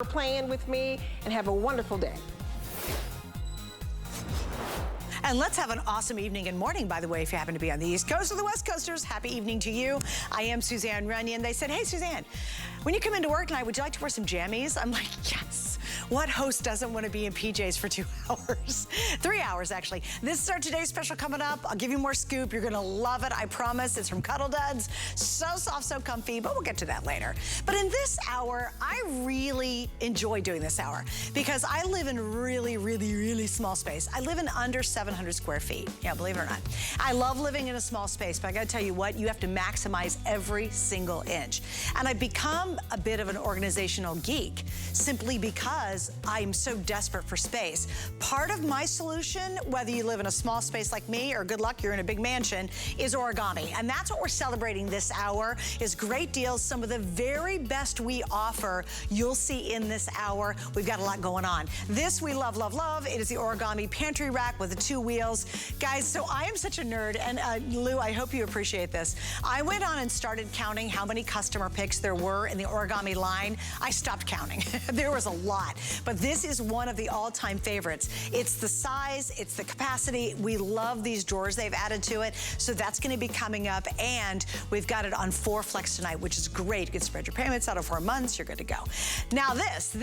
for playing with me, and have a wonderful day. And let's have an awesome evening and morning, by the way, if you happen to be on the East Coast or the West Coasters. Happy evening to you. I am Suzanne Runyon. They said, hey, Suzanne, when you come into work tonight, would you like to wear some jammies? I'm like, yes. What host doesn't want to be in PJs for 2 hours? 3 hours, actually. This is our today's special coming up. I'll give you more scoop. You're going to love it, I promise. It's from Cuddle Duds. So soft, so comfy, but we'll get to that later. But in this hour, I really enjoy doing this hour because I live in really small space. I live in under 700 square feet. Yeah, believe it or not. I love living in a small space, but I got to tell you what, you have to maximize every single inch. And I've become a bit of an organizational geek simply because I'm so desperate for space. Part of my solution, whether you live in a small space like me or good luck, you're in a big mansion, is Origami. And that's what we're celebrating this hour, is great deals. Some of the very best we offer, you'll see in this hour. We've got a lot going on. This we love, love, love. It is the Origami Pantry Rack with the 2 wheels. Guys, so I am such a nerd, and Lou, I hope you appreciate this. I went on and started counting how many customer picks there were in the Origami line. I stopped counting. There was a lot. But this is one of the all-time favorites. It's the size, it's the capacity. We love these drawers they've added to it. So that's gonna be coming up, and we've got it on 4 flex tonight, which is great. You can spread your payments out of 4 months, you're good to go. Now this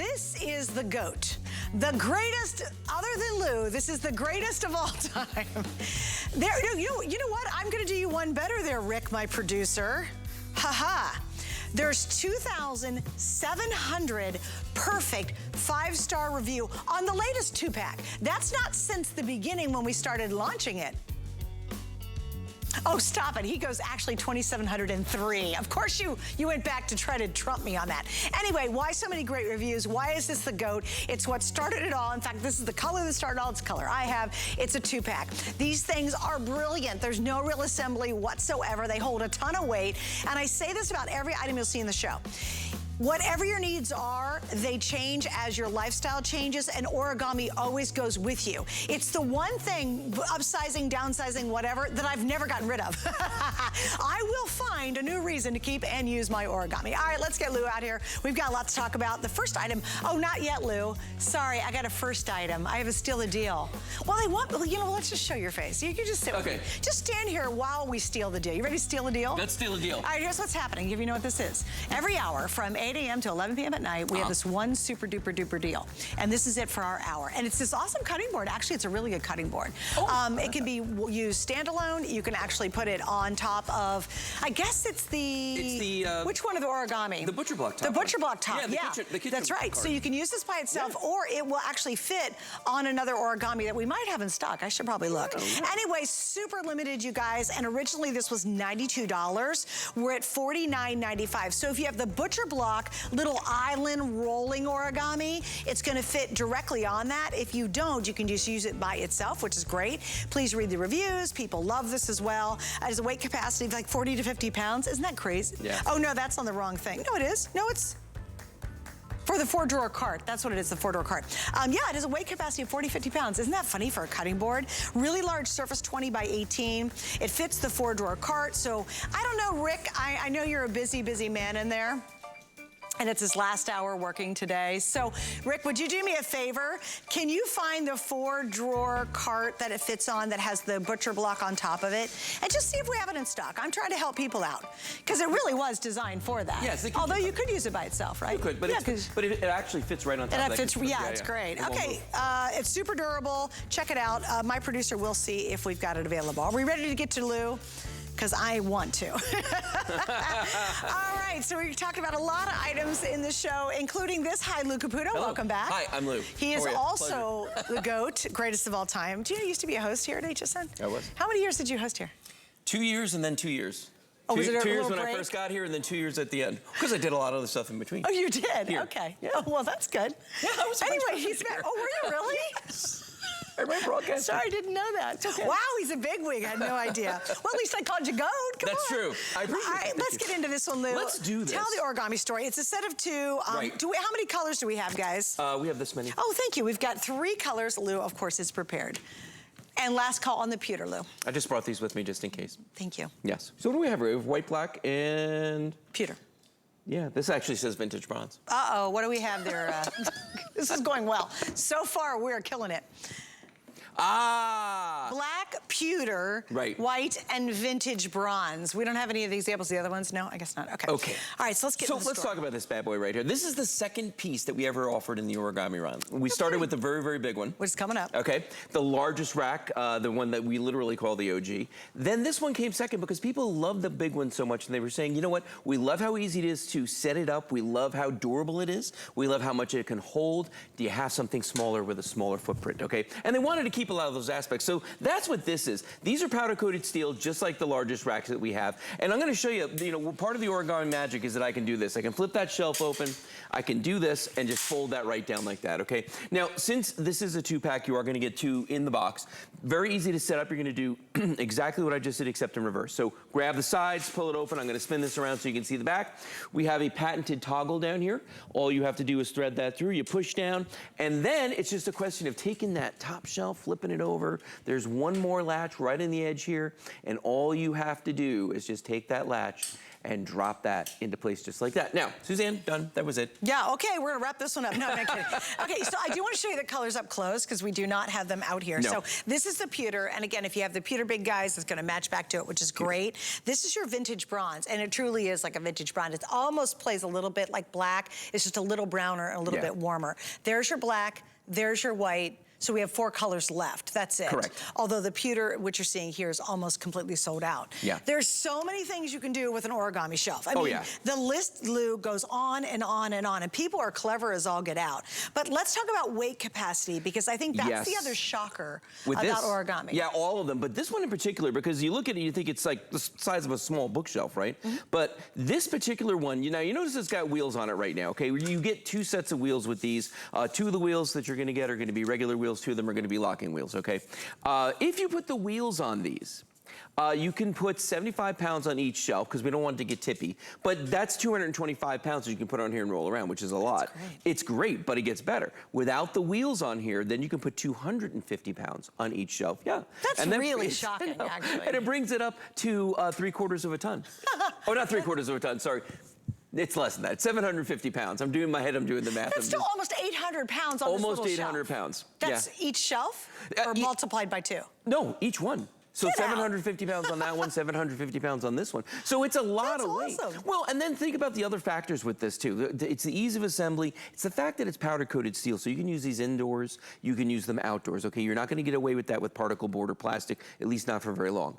is the GOAT. The greatest, other than Lou, this is the greatest of all time. You know what? I'm gonna do you one better there, Rick, my producer. Ha-ha. There's 2,700 perfect 5-star review on the latest 2-pack. That's not since the beginning when we started launching it. Oh, stop it. He goes actually 2,703. Of course you went back to try to trump me on that. Anyway, why so many great reviews? Why is this the GOAT? It's what started it all. In fact, this is the color that started all. It's the color I have. It's a 2-pack. These things are brilliant. There's no real assembly whatsoever. They hold a ton of weight. And I say this about every item you'll see in the show. Whatever your needs are, they change as your lifestyle changes, and Origami always goes with you. It's the one thing, upsizing, downsizing, whatever, that I've never gotten rid of. I will find a new reason to keep and use my Origami. All right, let's get Lou out here. We've got a lot to talk about. The first item, oh, not yet, Lou. Sorry, I got a first item. I have a steal the deal. Well, you know, let's just show your face. You can just sit with me. Just stand here while we steal the deal. You ready to steal the deal? Let's steal the deal. All right, here's what's happening. If you know what this is. Every hour from 8 a.m. to 11 p.m. at night, we have this one super duper duper deal. And this is it for our hour. And it's this awesome cutting board. Actually, it's a really good cutting board. It can be used standalone. You can actually put it on top of, I guess it's the which one of the Origami? The butcher block top. The butcher block top, yeah. The kitchen That's right. card. So you can use this by itself, or it will actually fit on another Origami that we might have in stock. I should probably look. Anyway, super limited, you guys. And originally this was $92. We're at $49.95. So if you have the butcher block, little island rolling Origami, it's gonna fit directly on that. If you don't, you can just use it by itself, which is great. Please read the reviews. People love this as well. It has a weight capacity of like 40 to 50 pounds. Isn't that crazy? Yeah. Oh no, that's on the wrong thing. No, it is. No, it's for the 4-drawer cart. That's what it is, the 4-drawer cart. Yeah, it has a weight capacity of 40, 50 pounds. Isn't that funny for a cutting board? Really large surface, 20 by 18. It fits the 4-drawer cart. So I don't know, Rick, I know you're a busy, busy man in there. And it's his last hour working today. So, Rick, would you do me a favor? Can you find the 4-drawer cart that it fits on that has the butcher block on top of it? And just see if we have it in stock. I'm trying to help people out. Because it really was designed for that. Yes, although you could use it by itself, right? You could, but, it actually fits right on top. It fits, yeah, it's great. Okay, it's super durable. Check it out. My producer will see if we've got it available. Are we ready to get to Lou? Because I want to. All right, so we're talking about a lot of items in the show, including this. Hi, Lou Caputo. Hello. Welcome back. Hi, I'm Lou. He is also the GOAT, greatest of all time. Do you know you used to be a host here at HSN? I was. How many years did you host here? 2 years and then 2 years. Oh, was it a 2 years when break? I first got here, and then 2 years at the end. Because I did a lot of other stuff in between. Oh, you did? Here. Okay. Yeah. Oh, well, that's good. Yeah, I was anyway, he's back. Oh, were you really? Yes. I remember broadcasting. Sorry, I didn't know that. It's okay. Wow, he's a bigwig. I had no idea. Well, at least I called you GOAT. Come That's on. true. I appreciate it. All right, let's get into this one, Lou. Let's do this. Tell the Origami story. It's a set of 2. Right. How many colors do we have, guys? We have this many. Oh, thank you. We've got 3 colors. Lou, of course, is prepared. And last call on the pewter, Lou. I just brought these with me just in case. Thank you. Yes. So what do we have? We have white, black, and... Pewter. Yeah, this actually says vintage bronze. Uh-oh, what do we have there? This is going well. So far, we're killing it. Ah! Black pewter, Right. white, and vintage bronze. We don't have any of the examples. The other ones? No, I guess not. Okay. Okay. All right, so let's get into the let's store. talk about this bad boy right here. This is the second piece that we ever offered in the origami run. We started with the very, very big one. Which is coming up. Okay. The largest rack, the one that we literally call the OG. Then this one came second because people love the big one so much, and they were saying, you know what? We love how easy it is to set it up. We love how durable it is. We love how much it can hold. Do you have something smaller with a smaller footprint? Okay. And they wanted to keep a lot of those aspects. So that's what this is. These are powder coated steel, just like the largest racks that we have. And I'm going to show you, part of the origami magic is that I can do this. I can flip that shelf open. I can do this and just fold that right down like that, okay? Now, since this is a 2-pack, you are going to get 2 in the box. Very easy to set up. You're going to do exactly what I just did, except in reverse. So grab the sides, pull it open. I'm going to spin this around so you can see the back. We have a patented toggle down here. All you have to do is thread that through. You push down, and then it's just a question of taking that top shelf, flipping it over. There's one more latch right in the edge here, and all you have to do is just take that latch and drop that into place just like that. Now, Suzanne, done. That was it. Yeah, okay, we're gonna wrap this one up. No, I'm not kidding. Okay, so I do want to show you the colors up close because we do not have them out here. No. So this is the pewter, and again, if you have the pewter big guys, it's gonna match back to it, which is great. This is your vintage bronze, and it truly is like a vintage bronze. It almost plays a little bit like black. It's just a little browner and a little bit warmer. There's your black, there's your white. So we have 4 colors left, that's it. Correct. Although the pewter, which you're seeing here, is almost completely sold out. Yeah. There's so many things you can do with an origami shelf. I mean, the list, Lou, goes on and on and on, and people are clever as all get out. But let's talk about weight capacity, because I think that's the other shocker about origami. Yeah, all of them, but this one in particular, because you look at it, you think it's like the size of a small bookshelf, right? But this particular one, you notice it's got wheels on it right now, okay? You get 2 sets of wheels with these. 2 of the wheels that you're gonna get are gonna be regular wheels, 2 of them are gonna be locking wheels, okay? If you put the wheels on these, you can put 75 pounds on each shelf because we don't want it to get tippy. But that's 225 pounds that you can put on here and roll around, which is a lot. It's great, but it gets better. Without the wheels on here, then you can put 250 pounds on each shelf. Yeah. That's really shocking, actually. And it brings it up to 3/4 of a ton. Oh, not 3/4 of a ton, sorry. It's less than that. 750 pounds. I'm doing my head, I'm doing the math. That's still almost 800 pounds on almost this little 800 shelf. pounds. That's each shelf or multiplied by 2? No, each one. So 750 pounds on that one, 750 pounds on this one. So it's a lot of weight. Awesome. Well, and then think about the other factors with this too. It's the ease of assembly. It's the fact that it's powder coated steel. So you can use these indoors, you can use them outdoors, okay? You're not gonna get away with that with particle board or plastic, at least not for very long,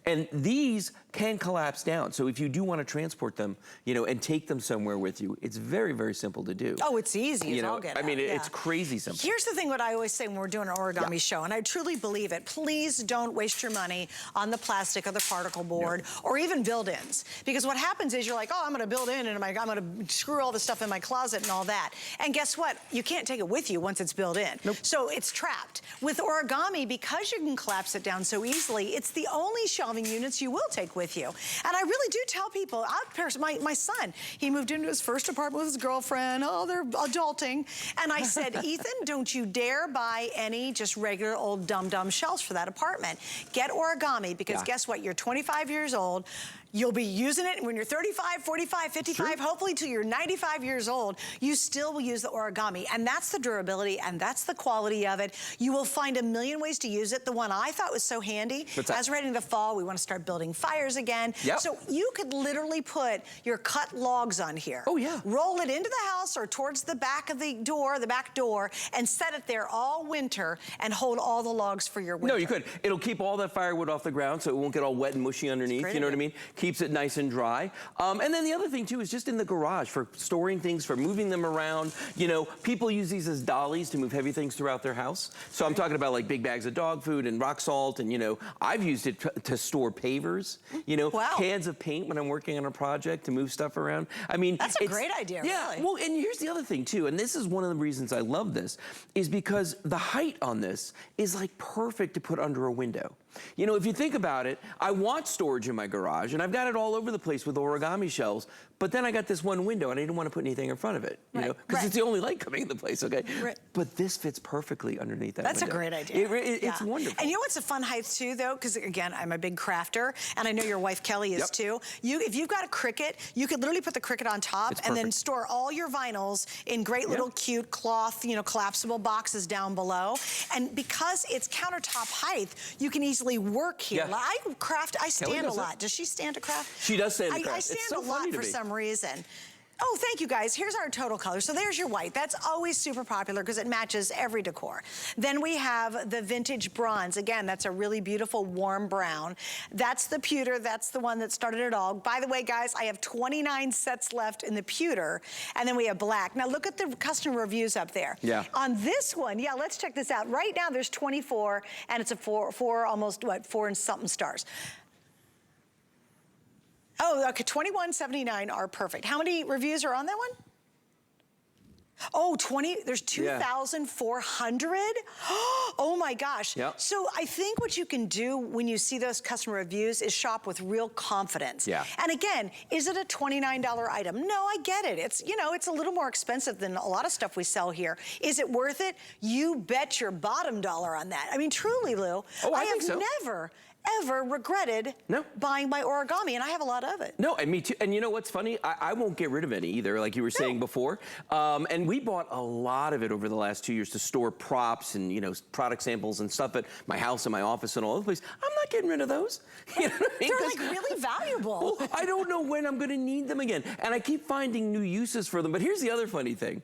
And these can collapse down. So if you do wanna transport them, and take them somewhere with you, it's very, very simple to do. Oh, it's easy as all get out. I mean, it's crazy simple. Here's the thing, what I always say when we're doing an origami show, and I truly believe it, please don't waste your money on the plastic or the particle board or even build-ins. Because what happens is you're like, oh, I'm gonna build in and I'm gonna screw all the stuff in my closet and all that. And guess what? You can't take it with you once it's built in. So it's trapped. With origami, because you can collapse it down so easily, it's the only shelving units you will take with you. And I really do tell people, my son, he moved into his first apartment with his girlfriend. Oh, they're adulting. And I said, Ethan, don't you dare buy any just regular old dum-dum shelves for that apartment. Get origami. Because guess what? You're 25 years old. You'll be using it when you're 35, 45, 55, hopefully till you're 95 years old. You still will use the origami. And that's the durability and that's the quality of it. You will find a million ways to use it. The one I thought was so handy, as we're heading to fall, we want to start building fires again. So you could literally put your cut logs on here. Oh, yeah. Roll it into the house or towards the back of the back door, and set it there all winter and hold all the logs for your winter. No, you could. It'll keep all that firewood off the ground so it won't get all wet and mushy underneath, you know what I mean? Keeps it nice and dry. And then the other thing too is just in the garage for storing things, for moving them around. People use these as dollies to move heavy things throughout their house. So I'm talking about like big bags of dog food and rock salt, and I've used it to store pavers, cans of paint when I'm working on a project to move stuff around. I mean, that's a great idea, really. Well, and here's the other thing too, and this is one of the reasons I love this, is because the height on this is like perfect to put under a window. You know, if you think about it, I want storage in my garage, and I've got it all over the place with origami shelves, but then I got this one window, and I didn't want to put anything in front of it, you know, because it's the only light coming in the place, okay? But this fits perfectly underneath that That's window. a great idea. It's wonderful. And you know what's a fun height, too, though? Because, again, I'm a big crafter, and I know your wife, Kelly, is, too. If you've got a Cricut, you could literally put the Cricut on top and then store all your vinyls in great little cute cloth, you know, collapsible boxes down below. And because it's countertop height, you can easily work here. I stand a lot. Does she stand to craft? She does stand to craft. I stand a lot for some reason. Oh, thank you guys. Here's our total color. So there's your white. That's always super popular because it matches every decor. Then we have the vintage bronze. Again, that's a really beautiful warm brown. That's the pewter. That's the one that started it all. By the way, guys, I have 29 sets left in the pewter. And then we have black. Now look at the customer reviews up there. On this one, let's check this out. Right now there's 24 and it's a four and something stars. Oh, okay, 2179 are perfect. How many reviews are on that one? Oh, there's 2,400? Oh my gosh. So I think what you can do when you see those customer reviews is shop with real confidence. And again, is it a $29 item? No, I get it. It's, you know, it's a little more expensive than a lot of stuff we sell here. Is it worth it? You bet your bottom dollar on that. I mean, truly, Lou, I have never ever regretted buying my origami, and I have a lot of it. No, and me too. And you know what's funny? I won't get rid of any either, like you were saying before. And we bought a lot of it over the last 2 years to store props and, you know, product samples and stuff at my house and my office and all over the place. I'm not getting rid of those. You know what I mean? They're like really valuable. Well, I don't know when I'm gonna need them again. And I keep finding new uses for them. But here's the other funny thing.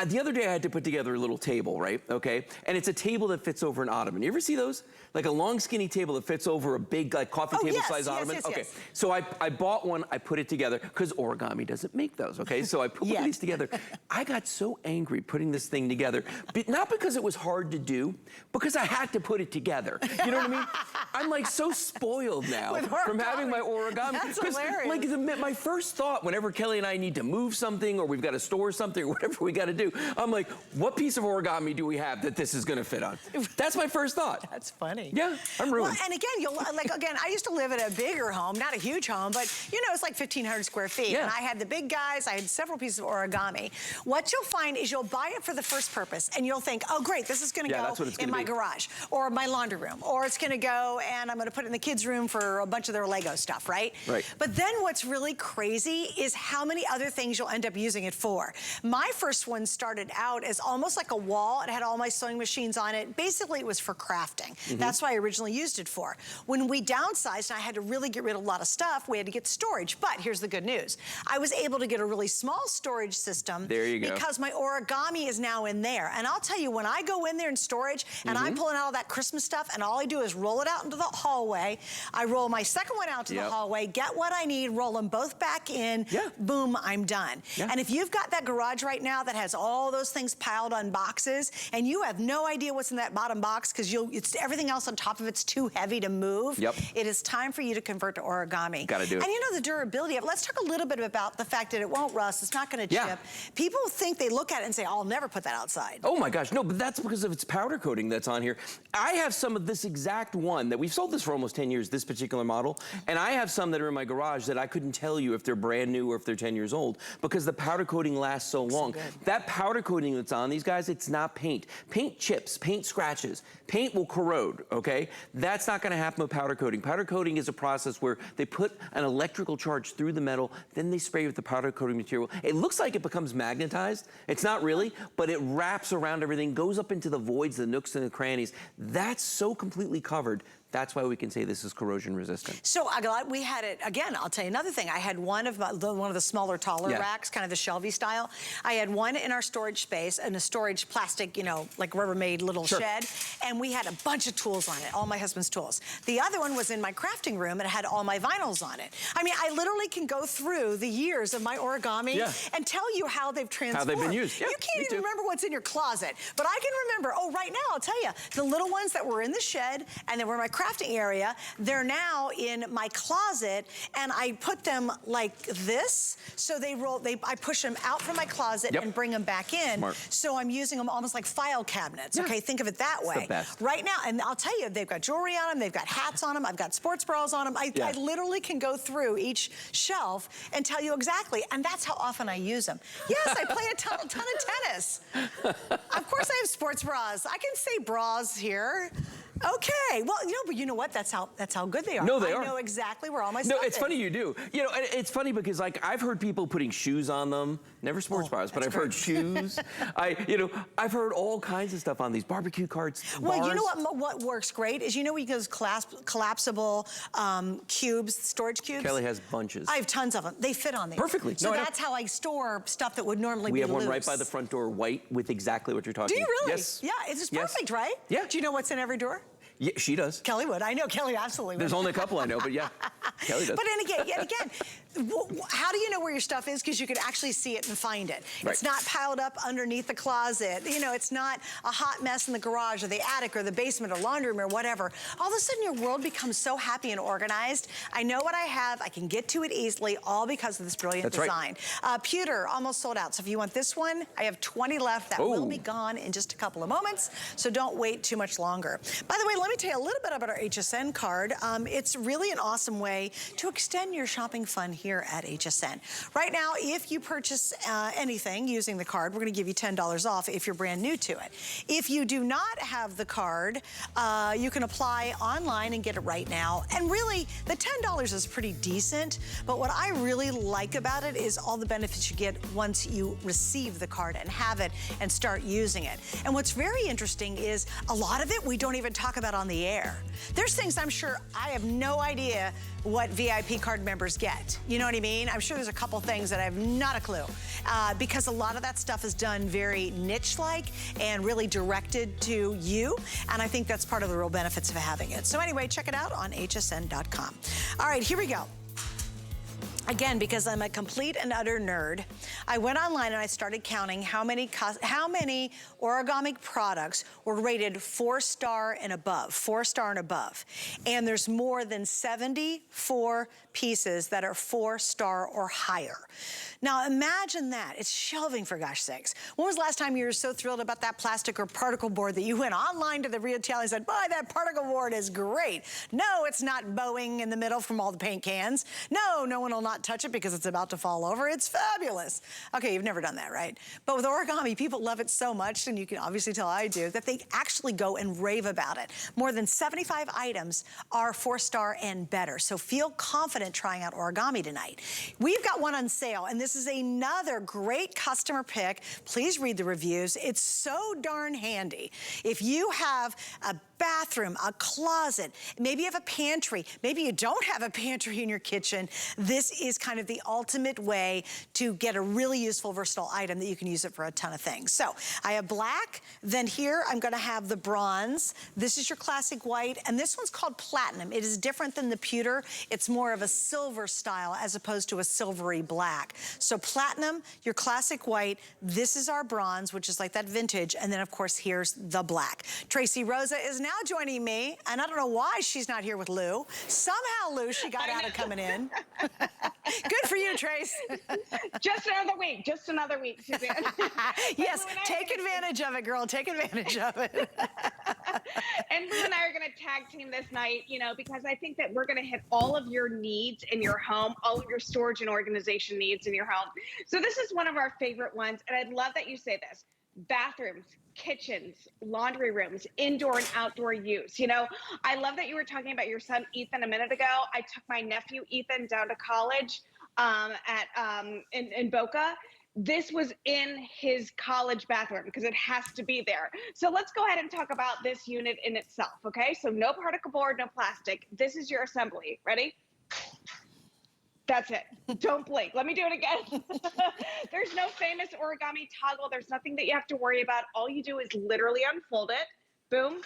The other day I had to put together a little table, right? Okay, and it's a table that fits over an ottoman. You ever see those? Like a long skinny table that fits over a big like coffee table size ottoman? Okay, so I bought one, I put it together, because Origami doesn't make those, okay? So I put these together. I got so angry putting this thing together, but not because it was hard to do, because I had to put it together. You know what I mean? I'm like so spoiled now from having my origami. That's hilarious. Like my first thought whenever Kelly and I need to move something or we've got to store something or whatever we got to do, I'm like, what piece of origami do we have that this is going to fit on? That's my first thought. That's funny. Yeah, I'm ruined. Well, and again, I used to live in a bigger home, not a huge home, but you know, it's like 1,500 square feet. And I had the big guys, I had several pieces of origami. What you'll find is you'll buy it for the first purpose and you'll think, oh great, this is gonna go in my garage or my laundry room, or it's gonna go and I'm gonna put it in the kids' room for a bunch of their Lego stuff, right? But then what's really crazy is how many other things you'll end up using it for. My first one started out as almost like a wall. It had all my sewing machines on it. Basically, it was for crafting. That's what I originally used it for. When we downsized and I had to really get rid of a lot of stuff, we had to get storage. But here's the good news. I was able to get a really small storage system because my origami is now in there. And I'll tell you, when I go in there in storage and I'm pulling out all that Christmas stuff and all I do is roll it out into the hallway, I roll my second one out to the hallway, get what I need, roll them both back in, boom, I'm done. And if you've got that garage right now that has all those things piled on boxes and you have no idea what's in that bottom box because everything else on top of it's too heavy to move, it is time for you to convert to origami. Gotta do it. And you know the durability of it. Let's talk a little bit about the fact that it won't rust, it's not gonna chip. People think they look at it and say, I'll never put that outside. Oh my gosh, no, but that's because of its powder coating that's on here. I have some of this exact one that we've sold this for almost 10 years, this particular model, and I have some that are in my garage that I couldn't tell you if they're brand new or if they're 10 years old because the powder coating lasts so long. That powder coating that's on these guys, it's not paint. Paint chips, paint scratches, paint will corrode, okay? That's not gonna happen with powder coating. Powder coating is a process where they put an electrical charge through the metal, then they spray with the powder coating material. It looks like it becomes magnetized. It's not really, but it wraps around everything, goes up into the voids, the nooks and the crannies. That's so completely covered. That's why we can say this is corrosion resistant. So we had it, again, I'll tell you another thing. I had one of the smaller, taller racks, kind of the shelvy style. I had one in our storage space, in a storage plastic, you know, like Rubbermaid little shed. And we had a bunch of tools on it, all my husband's tools. The other one was in my crafting room and it had all my vinyls on it. I mean, I literally can go through the years of my origami and tell you how they've transformed. How they've been used. You can't even remember what's in your closet. But I can remember, oh, right now, I'll tell you, the little ones that were in the shed and they were in my crafting area. They're now in my closet, and I put them like this. So I push them out from my closet and bring them back in. Smart. So I'm using them almost like file cabinets. Yeah. Okay, think of it that way. It's the best. Right now, and I'll tell you, they've got jewelry on them, they've got hats on them, I've got sports bras on them. I literally can go through each shelf and tell you exactly, and that's how often I use them. Yes, I play a ton of tennis. Of course I have sports bras. I can say bras here. Okay, well, but you know what? That's how good they are. No, they are. I know exactly where all my stuff is. No, it's funny you do. And it's funny because like I've heard people putting shoes on them. Never sports bras, but I've heard shoes. I've heard all kinds of stuff on these barbecue carts. Well, bars. you know what works great is those collapsible cubes, storage cubes. Kelly has bunches. I have tons of them. They fit on these. Perfectly. So that's how I store stuff that would normally We be have one loose. right by the front door, white, with exactly what you're talking about. Do you really? Yes. Yeah, it's perfect, right? Yeah. Do you know what's in every door? Yeah, she does. Kelly would. I know Kelly absolutely would. There's only a couple I know, but yeah, Kelly does. But again, how do you know where your stuff is? Because you could actually see it and find it. Right. It's not piled up underneath the closet. It's not a hot mess in the garage or the attic or the basement or laundry room or whatever. All of a sudden, your world becomes so happy and organized. I know what I have. I can get to it easily, all because of this brilliant design. Right. Pewter, almost sold out. So if you want this one, I have 20 left. That will be gone in just a couple of moments. So don't wait too much longer. By the way, let me tell you a little bit about our Hsn card. It's really an awesome way to extend your shopping fun here at HSN. Right now, if you purchase anything using the card, we're going to give you $10 off if you're brand new to it. If you do not have the card, you can apply online and get it right now. And really, the $10 is pretty decent, but what I really like about it is all the benefits you get once you receive the card and have it and start using it. And what's very interesting is a lot of it we don't even talk about on the air. There's things I'm sure I have no idea what VIP card members get. You know what I mean? I'm sure there's a couple things that I have not a clue because a lot of that stuff is done very niche-like and really directed to you. And I think that's part of the real benefits of having it. So anyway, check it out on hsn.com. All right, here we go. Again, because I'm a complete and utter nerd, I went online and I started counting how many origami products were rated 4-star and above, 4-star and above. And there's more than 74 pieces that are 4-star or higher. Now imagine that, it's shelving for gosh sakes. When was the last time you were so thrilled about that plastic or particle board that you went online to the retailer and said, boy, that particle board is great. No, it's not bowing in the middle from all the paint cans. No, no one will not touch it because it's about to fall over. It's fabulous. Okay, you've never done that, right? But with origami, people love it so much, and you can obviously tell I do, that they actually go and rave about it. More than 75 items are 4-star and better. So feel confident trying out origami tonight. We've got one on sale, and this is another great customer pick. Please read the reviews. It's so darn handy. If you have a bathroom, a closet, maybe you have a pantry, maybe you don't have a pantry in your kitchen, this is kind of the ultimate way to get a really useful, versatile item that you can use it for a ton of things. So I have black, then here I'm gonna have the bronze. This is your classic white, and this one's called platinum. It is different than the pewter. It's more of a silver style as opposed to a silvery black. So platinum, your classic white, this is our bronze, which is like that vintage, and then of course here's the black. Tracy Rosa is now joining me, and I don't know why she's not here with Lou. Somehow, Lou, she got out of coming in. Good for you, Trace. Just another week, Suzanne. Yes, take advantage of it, girl. Take advantage of it. And Lou and I are going to tag team this night, because I think that we're going to hit all of your needs in your home, all of your storage and organization needs in your home. So this is one of our favorite ones, and I'd love that you say this. Bathrooms, kitchens, laundry rooms, indoor and outdoor use. I love that you were talking about your son, Ethan, a minute ago. I took my nephew, Ethan, down to college in Boca. This was in his college bathroom because it has to be there. So let's go ahead and talk about this unit in itself, okay? So no particle board, no plastic. This is your assembly. Ready? That's it. Don't blink. Let me do it again. There's no famous origami toggle. There's nothing that you have to worry about. All you do is literally unfold it. Boom.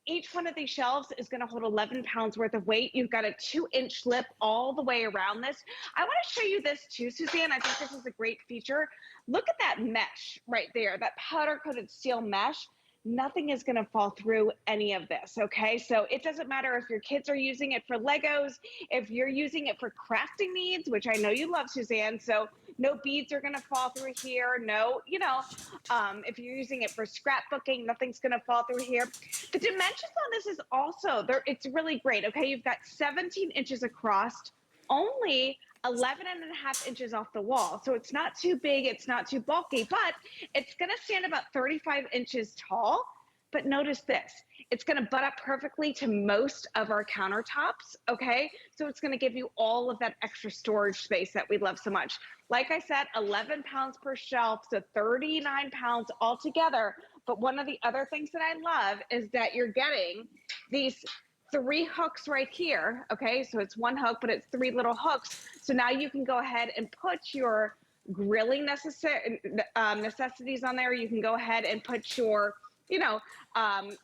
Each one of these shelves is going to hold 11 pounds worth of weight. You've got a 2-inch lip all the way around this. I want to show you this too, Suzanne. I think this is a great feature. Look at that mesh right there, that powder coated steel mesh. nothing is going to fall through any of this, okay? So it doesn't matter if your kids are using it for Legos, if you're using it for crafting needs, which I know you love, Suzanne, so no beads are going to fall through here. No, if you're using it for scrapbooking, nothing's going to fall through here. The dimensions on this is also, it's really great, okay? You've got 17 inches across, only 11.5 inches off the wall. So it's not too big, it's not too bulky, but it's gonna stand about 35 inches tall. But notice this, it's gonna butt up perfectly to most of our countertops, okay? So it's gonna give you all of that extra storage space that we love so much. Like I said, 11 pounds per shelf, so 39 pounds altogether. But one of the other things that I love is that you're getting these 3 hooks right here, okay? So it's 1 hook, but it's 3 little hooks. So now you can go ahead and put your grilling necessities on there. You can go ahead and put your,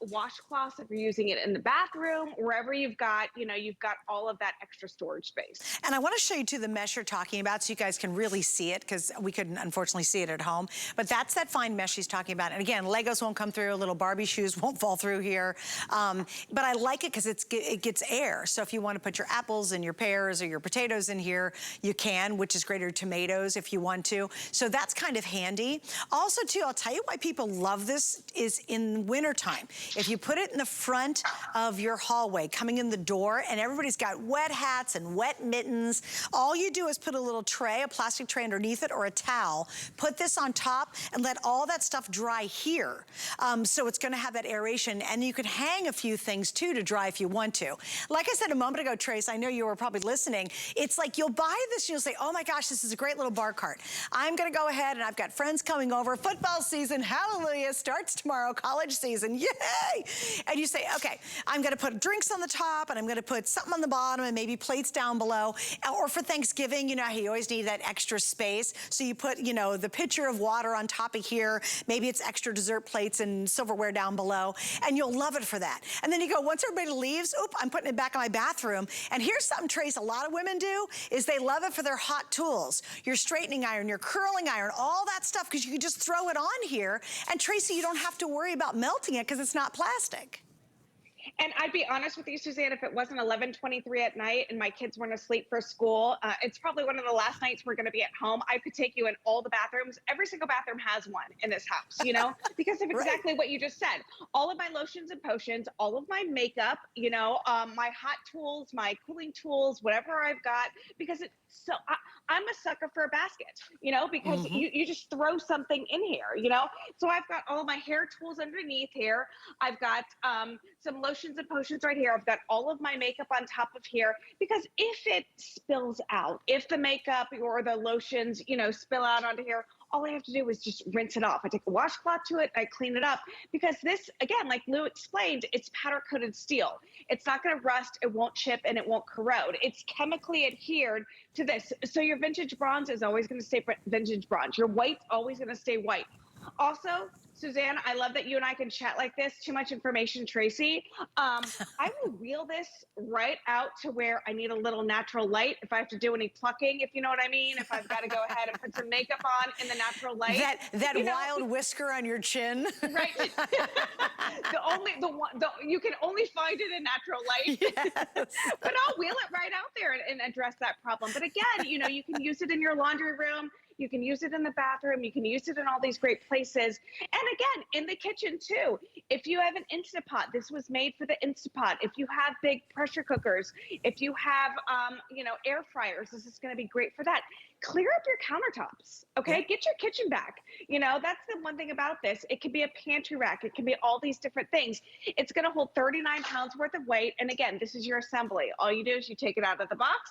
washcloths if you're using it in the bathroom, wherever you've got all of that extra storage space. And I want to show you too the mesh you're talking about so you guys can really see it, because we couldn't unfortunately see it at home. But that's that fine mesh she's talking about. And again, Legos won't come through, little Barbie shoes won't fall through here. But I like it because it gets air. So if you want to put your apples and your pears or your potatoes in here, you can, which is great, or tomatoes if you want to. So that's kind of handy. Also too, I'll tell you why people love this is in wintertime. If you put it in the front of your hallway, coming in the door, and everybody's got wet hats and wet mittens, all you do is put a little tray, a plastic tray underneath it, or a towel, put this on top, and let all that stuff dry here. So it's gonna have that aeration, and you can hang a few things too to dry if you want to. Like I said a moment ago, Trace, I know you were probably listening, it's like you'll buy this and you'll say, oh my gosh, this is a great little bar cart. I'm gonna go ahead and I've got friends coming over, football season, hallelujah, starts tomorrow, college season, yay! And you say, okay, I'm gonna put drinks on the top and I'm gonna put something on the bottom and maybe plates down below. Or for Thanksgiving, you know how you always need that extra space. So you put, the pitcher of water on top of here, maybe it's extra dessert plates and silverware down below, and you'll love it for that. And then you go, once everybody leaves, oop, I'm putting it back in my bathroom. And here's something, Trace, a lot of women do, is they love it for their hot tools. Your straightening iron, your curling iron, all that stuff, because you can just throw it on here. And Tracy, you don't have to worry about melting it because it's not plastic. And I'd be honest with you, Suzanne, if it wasn't 11:23 at night and my kids weren't asleep for school, it's probably one of the last nights we're going to be at home. I could take you in all the bathrooms. Every single bathroom has one in this house, because of exactly what you just said. All of my lotions and potions, all of my makeup, my hot tools, my cooling tools, whatever I've got, because it's so, I'm a sucker for a basket, because you just throw something in here, So I've got all my hair tools underneath here. I've got some lotions and potions right here. I've got all of my makeup on top of here, because if it spills out, if the makeup or the lotions, spill out onto here, all I have to do is just rinse it off. I take a washcloth to it, I clean it up, because this, again, like Lou explained, it's powder coated steel. It's not gonna rust, it won't chip, and it won't corrode. It's chemically adhered to this. So your vintage bronze is always gonna stay vintage bronze. Your white's always gonna stay white. Also, Suzanne, I love that you and I can chat like this. Too much information, Tracy. I will wheel this right out to where I need a little natural light. If I have to do any plucking, if you know what I mean. If I've got to go ahead and put some makeup on in the natural light. That wild whisker on your chin. Right. You can only find it in natural light. Yes. But I'll wheel it right out there and address that problem. But again, you can use it in your laundry room. You can use it in the bathroom. You can use it in all these great places. And again, in the kitchen too. If you have an Instapot, this was made for the Instapot. If you have big pressure cookers, if you have, air fryers, this is going to be great for that. Clear up your countertops, okay? Yeah. Get your kitchen back. That's the one thing about this. It can be a pantry rack. It can be all these different things. It's going to hold 39 pounds worth of weight. And again, this is your assembly. All you do is you take it out of the box.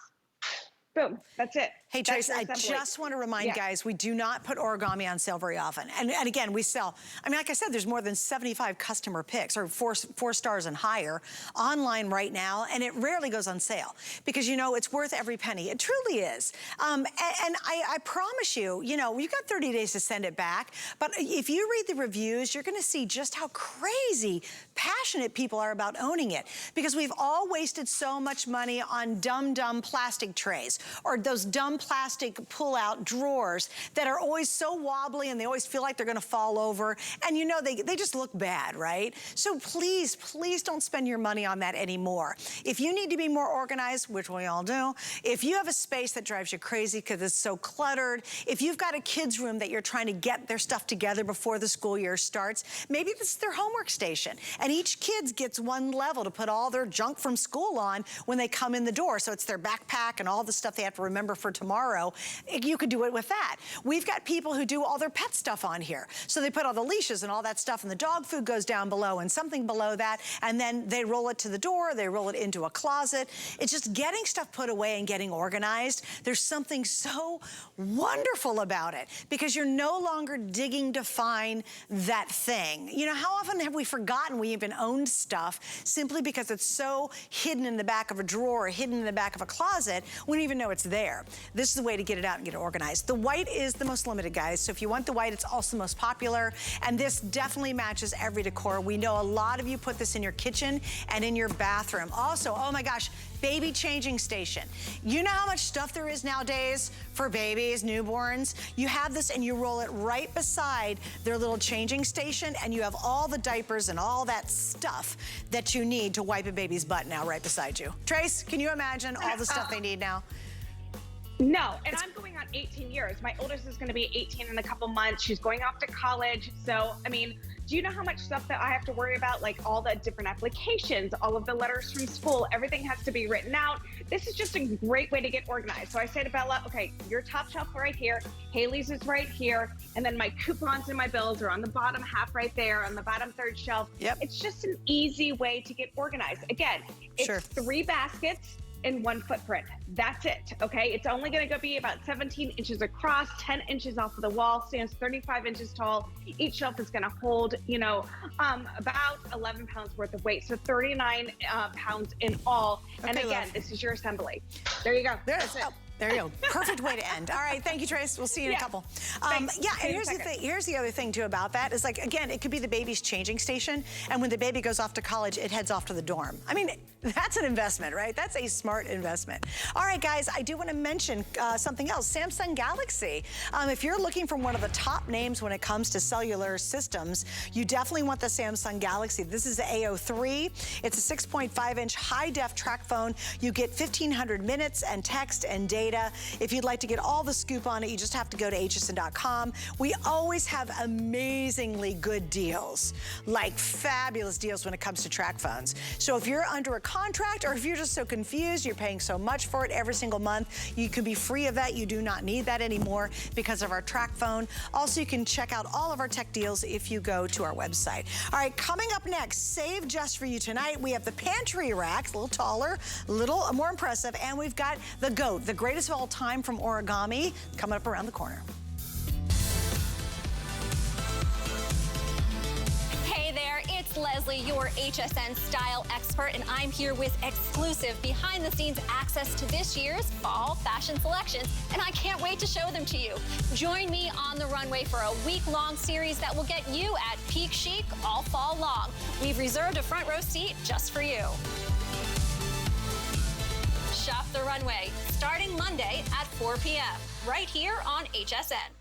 Boom, that's it. Hey, Trace, I just want to remind guys, we do not put origami on sale very often. And again, we sell, like I said, there's more than 75 customer picks, or four stars and higher, online right now, and it rarely goes on sale. Because, it's worth every penny. It truly is. And I promise you, you've got 30 days to send it back, but if you read the reviews, you're going to see just how crazy passionate people are about owning it. Because we've all wasted so much money on dumb plastic trays. or those dumb plastic pull-out drawers that are always so wobbly and they always feel like they're gonna fall over. And you know, they just look bad, right? So please, please don't spend your money on that anymore. If you need to be more organized, which we all do, if you have a space that drives you crazy because it's so cluttered, if you've got a kid's room that you're trying to get their stuff together before the school year starts, maybe this is their homework station. And each kid gets one level to put all their junk from school on when they come in the door. So it's their backpack and all the stuff they have to remember for tomorrow. You could do it with that. We've got people who do all their pet stuff on here. So they put all the leashes and all that stuff, and the dog food goes down below and something below that, and then they roll it to the door, they roll it into a closet. It's just getting stuff put away and getting organized. There's something so wonderful about it because you're no longer digging to find that thing. You know, how often have we forgotten we even owned stuff simply because it's so hidden in the back of a drawer or hidden in the back of a closet, we don't even know it's there. This is the way to get it out and get it organized. The white is the most limited, guys. So if you want the white, it's also the most popular. And this definitely matches every decor. We know a lot of you put this in your kitchen and in your bathroom. Also, oh my gosh, baby changing station. You know how much stuff there is nowadays for babies, newborns? You have this and you roll it right beside their little changing station, and you have all the diapers and all that stuff that you need to wipe a baby's butt now right beside you. Trace, can you imagine all the stuff they need now? No, and I'm going on 18 years. My oldest is going to be 18 in a couple months. She's going off to college. So, I mean, do you know how much stuff that I have to worry about? Like all the different applications, all of the letters from school, everything has to be written out. This is just a great way to get organized. So I say to Bella, okay, your top shelf right here, Haley's is right here, and then my coupons and my bills are on the bottom half right there, on the bottom third shelf. Yep. It's just an easy way to get organized. Again, it's 3 baskets in 1 footprint. That's it, okay? It's only gonna be about 17 inches across, 10 inches off of the wall, stands 35 inches tall. Each shelf is gonna hold, you know, about 11 pounds worth of weight, so 39 pounds in all. Okay, and again, this is your assembly. There you go. There's it. There you go. Perfect way to end. All right, thank you, Trace. We'll see you in a couple. Yeah, and here's the thing. Here's the other thing too about that is, like, again, it could be the baby's changing station, and when the baby goes off to college, it heads off to the dorm. I mean, that's an investment, right? That's a smart investment. All right, guys, I do want to mention something else. Samsung Galaxy. If you're looking for one of the top names when it comes to cellular systems, you definitely want the Samsung Galaxy. This is the A03. It's a 6.5-inch high-def track phone. You get 1,500 minutes and text and data. If you'd like to get all the scoop on it, you just have to go to hsn.com. We always have amazingly good deals, like fabulous deals when it comes to track phones. So if you're under a contract, or if you're just so confused, you're paying so much for it every single month, you can be free of that. You do not need that anymore because of our track phone. Also, you can check out all of our tech deals if you go to our website. All right, coming up next, save just for you tonight, we have the Pantry Rack, a little taller, a little more impressive, and we've got the GOAT, the greatest of all time from Origami, coming up around the corner. Hey there, it's Leslie, your HSN style expert, and I'm here with exclusive behind-the-scenes access to this year's fall fashion selections, and I can't wait to show them to you. Join me on the runway for a week-long series that will get you at peak chic all fall long. We've reserved a front row seat just for you. Shop the runway, starting Monday at 4 p.m. right here on HSN.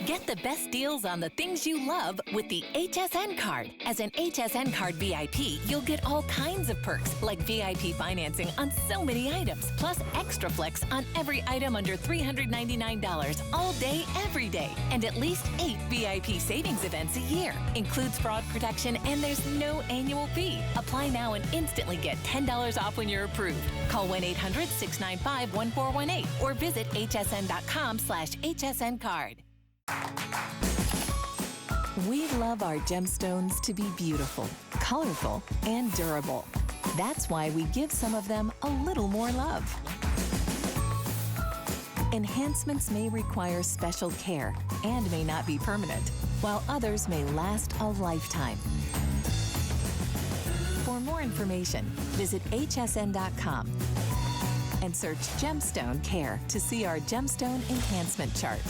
Get the best deals on the things you love with the Hsn Card. As an Hsn Card VIP, you'll get all kinds of perks, like VIP financing on so many items, plus extra flex on every item under $399 all day, every day, and at least 8 VIP savings events a year. Includes fraud protection, and there's no annual fee. Apply now and instantly get $10 off when you're approved. Call 1-800-695-1418 or visit hsn.com/HSN Card. We love our gemstones to be beautiful, colorful, and durable. That's why we give some of them a little more love. Enhancements may require special care and may not be permanent, while others may last a lifetime. For more information, visit hsn.com and search Gemstone Care to see our gemstone enhancement chart.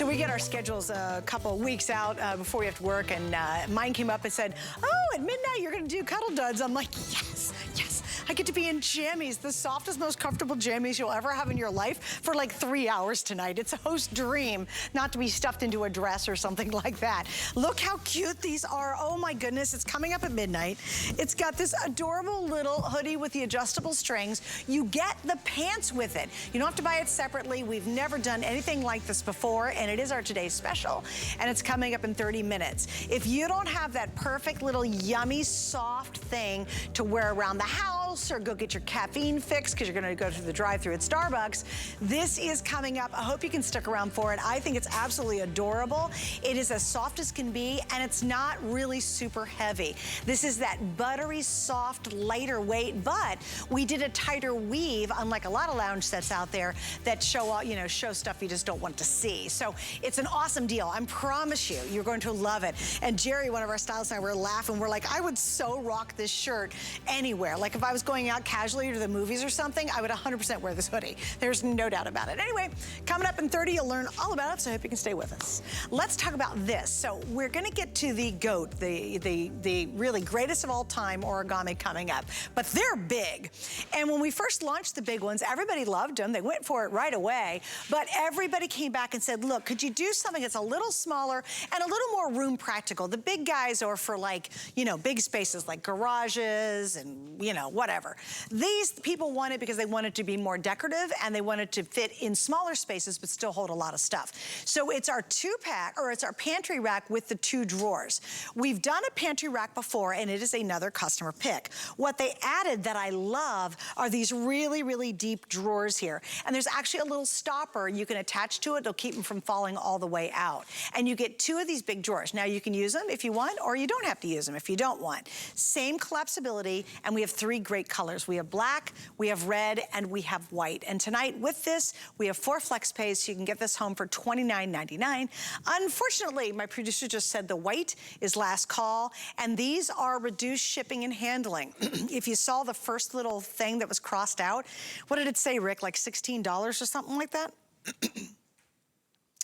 So we get our schedules a couple weeks out before we have to work, and mine came up and said, oh, at midnight you're gonna do Cuddle Duds. I'm like, yes, yes. I get to be in jammies, the softest, most comfortable jammies you'll ever have in your life for like 3 hours tonight. It's a host dream not to be stuffed into a dress or something like that. Look how cute these are. Oh my goodness, it's coming up at midnight. It's got this adorable little hoodie with the adjustable strings. You get the pants with it. You don't have to buy it separately. We've never done anything like this before, and it is our today's special, and it's coming up in 30 minutes. If you don't have that perfect little yummy soft thing to wear around the house or go get your caffeine fix because you're going to go to the drive-thru at Starbucks, this is coming up. I hope you can stick around for it. I think it's absolutely adorable. It is as soft as can be, and it's not really super heavy. This is that buttery, soft, lighter weight, but we did a tighter weave, unlike a lot of lounge sets out there that show all, you know, show stuff you just don't want to see. So it's an awesome deal. I promise you, you're going to love it. And Jerry, one of our stylists, and I were laughing. We're like, I would so rock this shirt anywhere. Like if I was going out casually to the movies or something, I would 100% wear this hoodie. There's no doubt about it. Anyway, coming up in 30, you'll learn all about it, so I hope you can stay with us. Let's talk about this. So we're gonna get to the GOAT, the really greatest of all time origami coming up, but they're big. And when we first launched the big ones, everybody loved them. They went for it right away, but everybody came back and said, look, could you do something that's a little smaller and a little more room practical? The big guys are for like, you know, big spaces like garages and, you know, whatever. These people want it because they want it to be more decorative and they want it to fit in smaller spaces but still hold a lot of stuff. So it's our two-pack, or it's our pantry rack with the 2 drawers. We've done a pantry rack before, and it is another customer pick. What they added that I love are these really, really deep drawers here. And there's actually a little stopper you can attach to it. It'll keep them from falling all the way out. And you get 2 of these big drawers. Now you can use them if you want, or you don't have to use them if you don't want. Same collapsibility, and we have 3 great colors. We have black, we have red, and we have white. And tonight with this, we have 4 flex pays, so you can get this home for $29.99. Unfortunately, my producer just said the white is last call, and these are reduced shipping and handling. If you saw the first little thing that was crossed out, what did it say, Rick? Like $16 or something like that?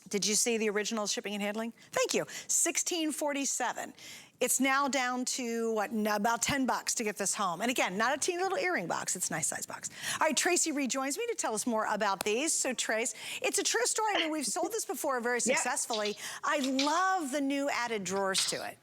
Did you see the original shipping and handling? Thank you. $16.47. It's now down to, what, about 10 bucks to get this home. And again, not a teeny little earring box, it's a nice size box. All right, Tracy rejoins me to tell us more about these. So Trace, it's a true story. I mean, we've sold this before very successfully. I love the new added drawers to it.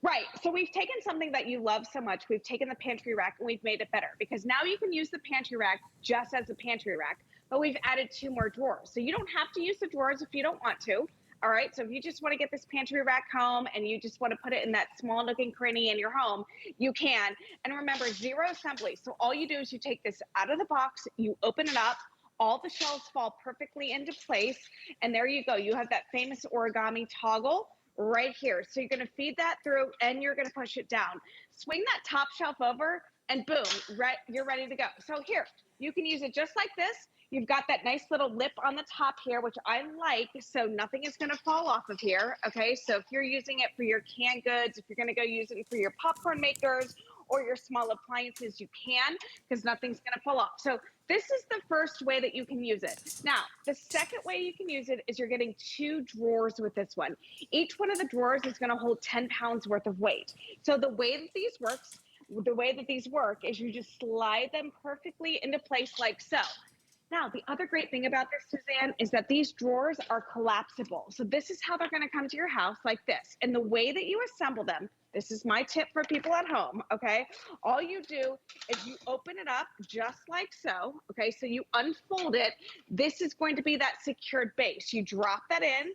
Right, so we've taken something that you love so much, we've taken the pantry rack and we've made it better, because now you can use the pantry rack just as a pantry rack, but we've added 2 more drawers. So you don't have to use the drawers if you don't want to. All right, so if you just want to get this pantry rack home and you just want to put it in that small looking cranny in your home, you can. And remember, 0 assembly. So all you do is you take this out of the box, you open it up, all the shelves fall perfectly into place, and there you go. You have that famous origami toggle right here. So you're going to feed that through and you're going to push it down. Swing that top shelf over and boom, you're ready to go. So here, you can use it just like this. You've got that nice little lip on the top here, which I like, so nothing is gonna fall off of here, okay? So if you're using it for your canned goods, if you're gonna go use it for your popcorn makers or your small appliances, you can, because nothing's gonna fall off. So this is the first way that you can use it. Now, the second way you can use it is you're getting 2 drawers with this one. Each one of the drawers is gonna hold 10 pounds worth of weight. So the way that these work is you just slide them perfectly into place like so. Now, the other great thing about this, Suzanne, is that these drawers are collapsible. So this is how they're going to come to your house like this. And the way that you assemble them, this is my tip for people at home, okay? All you do is you open it up just like so, okay? So you unfold it. This is going to be that secured base. You drop that in,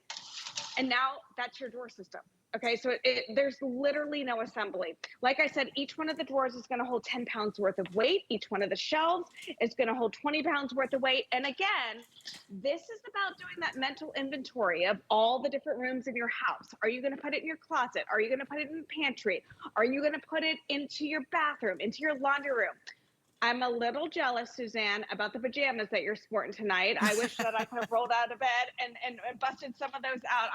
and now that's your drawer system. Okay, so there's literally no assembly. Like I said, each one of the drawers is gonna hold 10 pounds worth of weight. Each one of the shelves is gonna hold 20 pounds worth of weight. And again, this is about doing that mental inventory of all the different rooms in your house. Are you gonna put it in your closet? Are you gonna put it in the pantry? Are you gonna put it into your bathroom, into your laundry room? I'm a little jealous, Suzanne, about the pajamas that you're sporting tonight. I wish that I could have rolled out of bed and busted some of those out.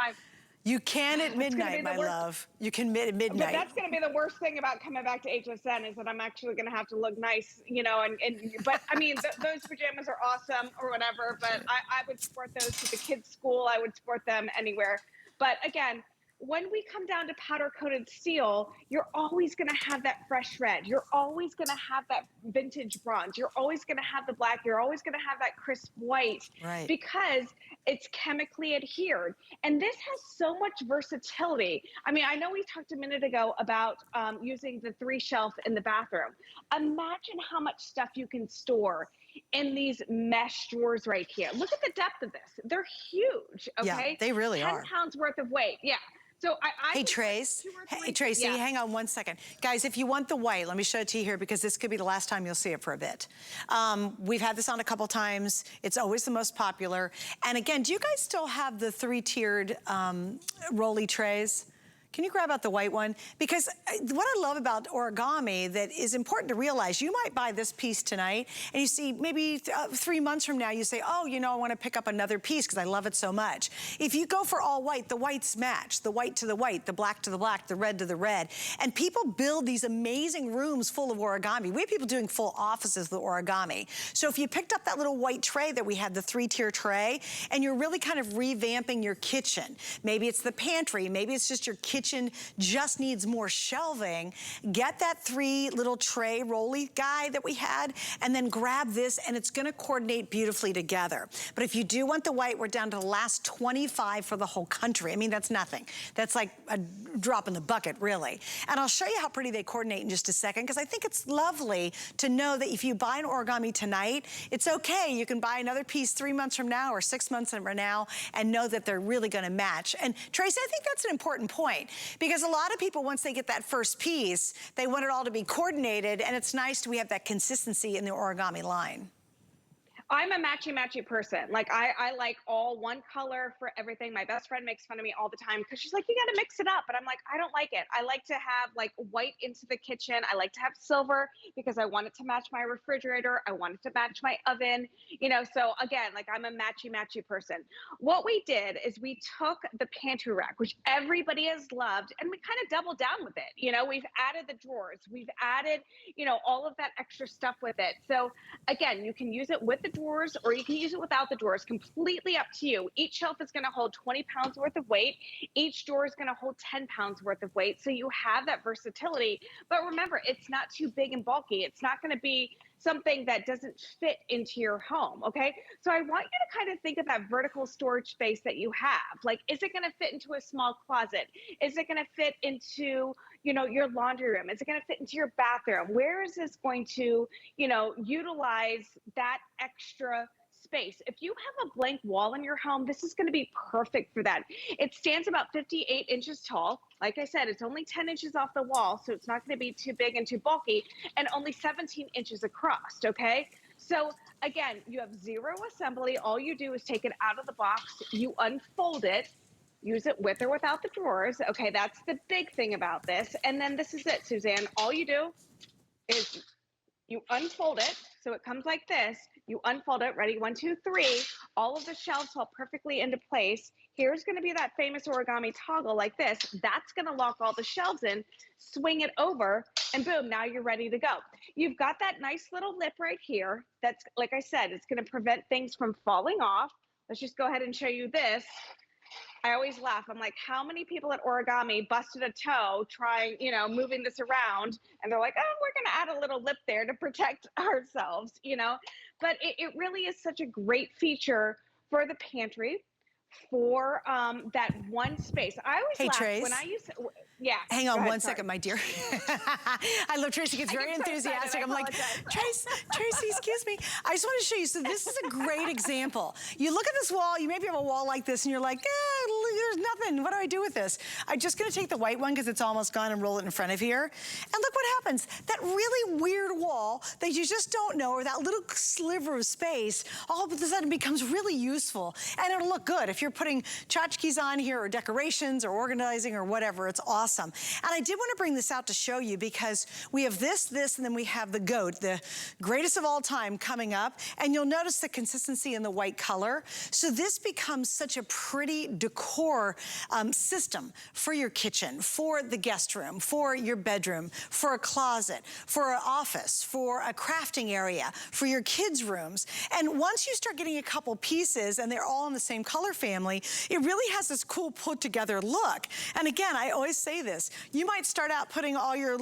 You can at midnight, my love. You can at midnight. But that's going to be the worst thing about coming back to HSN is that I'm actually going to have to look nice, you know, but I mean, those pajamas are awesome or whatever, but I would sport those to the kids' school. I would sport them anywhere. But again, when we come down to powder coated steel, you're always going to have that fresh red. You're always going to have that vintage bronze. You're always going to have the black. You're always going to have that crisp white, right, because it's chemically adhered. And this has so much versatility. I mean, I know we talked a minute ago about using the 3 shelf in the bathroom. Imagine how much stuff you can store in these mesh drawers right here. Look at the depth of this. They're huge, okay? Yeah, they really are. 10 pounds worth of weight, yeah. So hey, Trace. Hey, Tracy, yeah. hang on one second. Guys, if you want the white, let me show it to you here because this could be the last time you'll see it for a bit. We've had this on a couple times. It's always the most popular. And again, do you guys still have the 3-tiered rolly trays? Can you grab out the white one? Because what I love about origami that is important to realize, you might buy this piece tonight and you see maybe 3 months from now you say, oh, you know, I want to pick up another piece because I love it so much. If you go for all white, the whites match, the white to the white, the black to the black, the red to the red. And people build these amazing rooms full of origami. We have people doing full offices with origami. So if you picked up that little white tray that we had, the 3-tier tray, and you're really kind of revamping your kitchen, maybe it's the pantry, maybe it's just your kitchen just needs more shelving, get that 3 little tray rolly guy that we had and then grab this and it's gonna coordinate beautifully together. But if you do want the white, we're down to the last 25 for the whole country. I mean, that's nothing. That's like a drop in the bucket, really. And I'll show you how pretty they coordinate in just a second because I think it's lovely to know that if you buy an origami tonight, it's okay. You can buy another piece 3 months from now or 6 months from now and know that they're really gonna match. And Tracy, I think that's an important point. Because a lot of people, once they get that first piece, they want it all to be coordinated, and it's nice we have that consistency in the origami line. I'm a matchy-matchy person. Like, I like all one color for everything. My best friend makes fun of me all the time because she's like, you got to mix it up. But I'm like, I don't like it. I like to have like white into the kitchen. I like to have silver because I want it to match my refrigerator. I want it to match my oven, you know? So again, like I'm a matchy-matchy person. What we did is we took the pantry rack, which everybody has loved, and we kind of doubled down with it. You know, we've added the drawers. We've added, you know, all of that extra stuff with it. So again, you can use it with the drawers or you can use it without the drawers, completely up to you. Each shelf is going to hold 20 pounds worth of weight. Each drawer is going to hold 10 pounds worth of weight. So you have that versatility, but remember, it's not too big and bulky. It's not going to be something that doesn't fit into your home, okay? So I want you to kind of think of that vertical storage space that you have. Like, is it gonna fit into a small closet? Is it gonna fit into, you know, your laundry room? Is it gonna fit into your bathroom? Where is this going to, you know, utilize that extra space? If you have a blank wall in your home, this is going to be perfect for that. It stands about 58 inches tall. Like I said, it's only 10 inches off the wall, so it's not going to be too big and too bulky, and only 17 inches across, okay? So again, you have zero assembly. All you do is take it out of the box, you unfold it, use it with or without the drawers. Okay, that's the big thing about this. And then this is it, Suzanne. All you do is you unfold it, so it comes like this. You unfold it, ready, 1, 2, 3. All of the shelves fall perfectly into place. Here's gonna be that famous origami toggle like this. That's gonna lock all the shelves in, swing it over, and boom, now you're ready to go. You've got that nice little lip right here. That's, like I said, it's gonna prevent things from falling off. Let's just go ahead and show you this. I always laugh. I'm like, how many people at Origami busted a toe trying, you know, moving this around? And they're like, oh, we're going to add a little lip there to protect ourselves, you know? But it really is such a great feature for the pantry, for that one space. I always laugh Trace. when I use, yeah. Hang on one second, my dear. I love Tracy gets very enthusiastic. I'm like, Tracy, excuse me. I just want to show you. So this is a great example. You look at this wall, you maybe have a wall like this and you're like, there's nothing. What do I do with this? I'm just going to take the white one because it's almost gone and roll it in front of here. And look what happens. That really weird wall that you just don't know, or that little sliver of space, all of a sudden becomes really useful. And it'll look good. If you're putting tchotchkes on here or decorations or organizing or whatever, it's awesome. And I did want to bring this out to show you because we have this, and then we have the goat, the greatest of all time, coming up. And you'll notice the consistency in the white color. So this becomes such a pretty decor drawer system for your kitchen, for the guest room, for your bedroom, for a closet, for an office, for a crafting area, for your kids' rooms. And once you start getting a couple pieces and they're all in the same color family, it really has this cool put together look. And again, I always say this, you might start out putting all your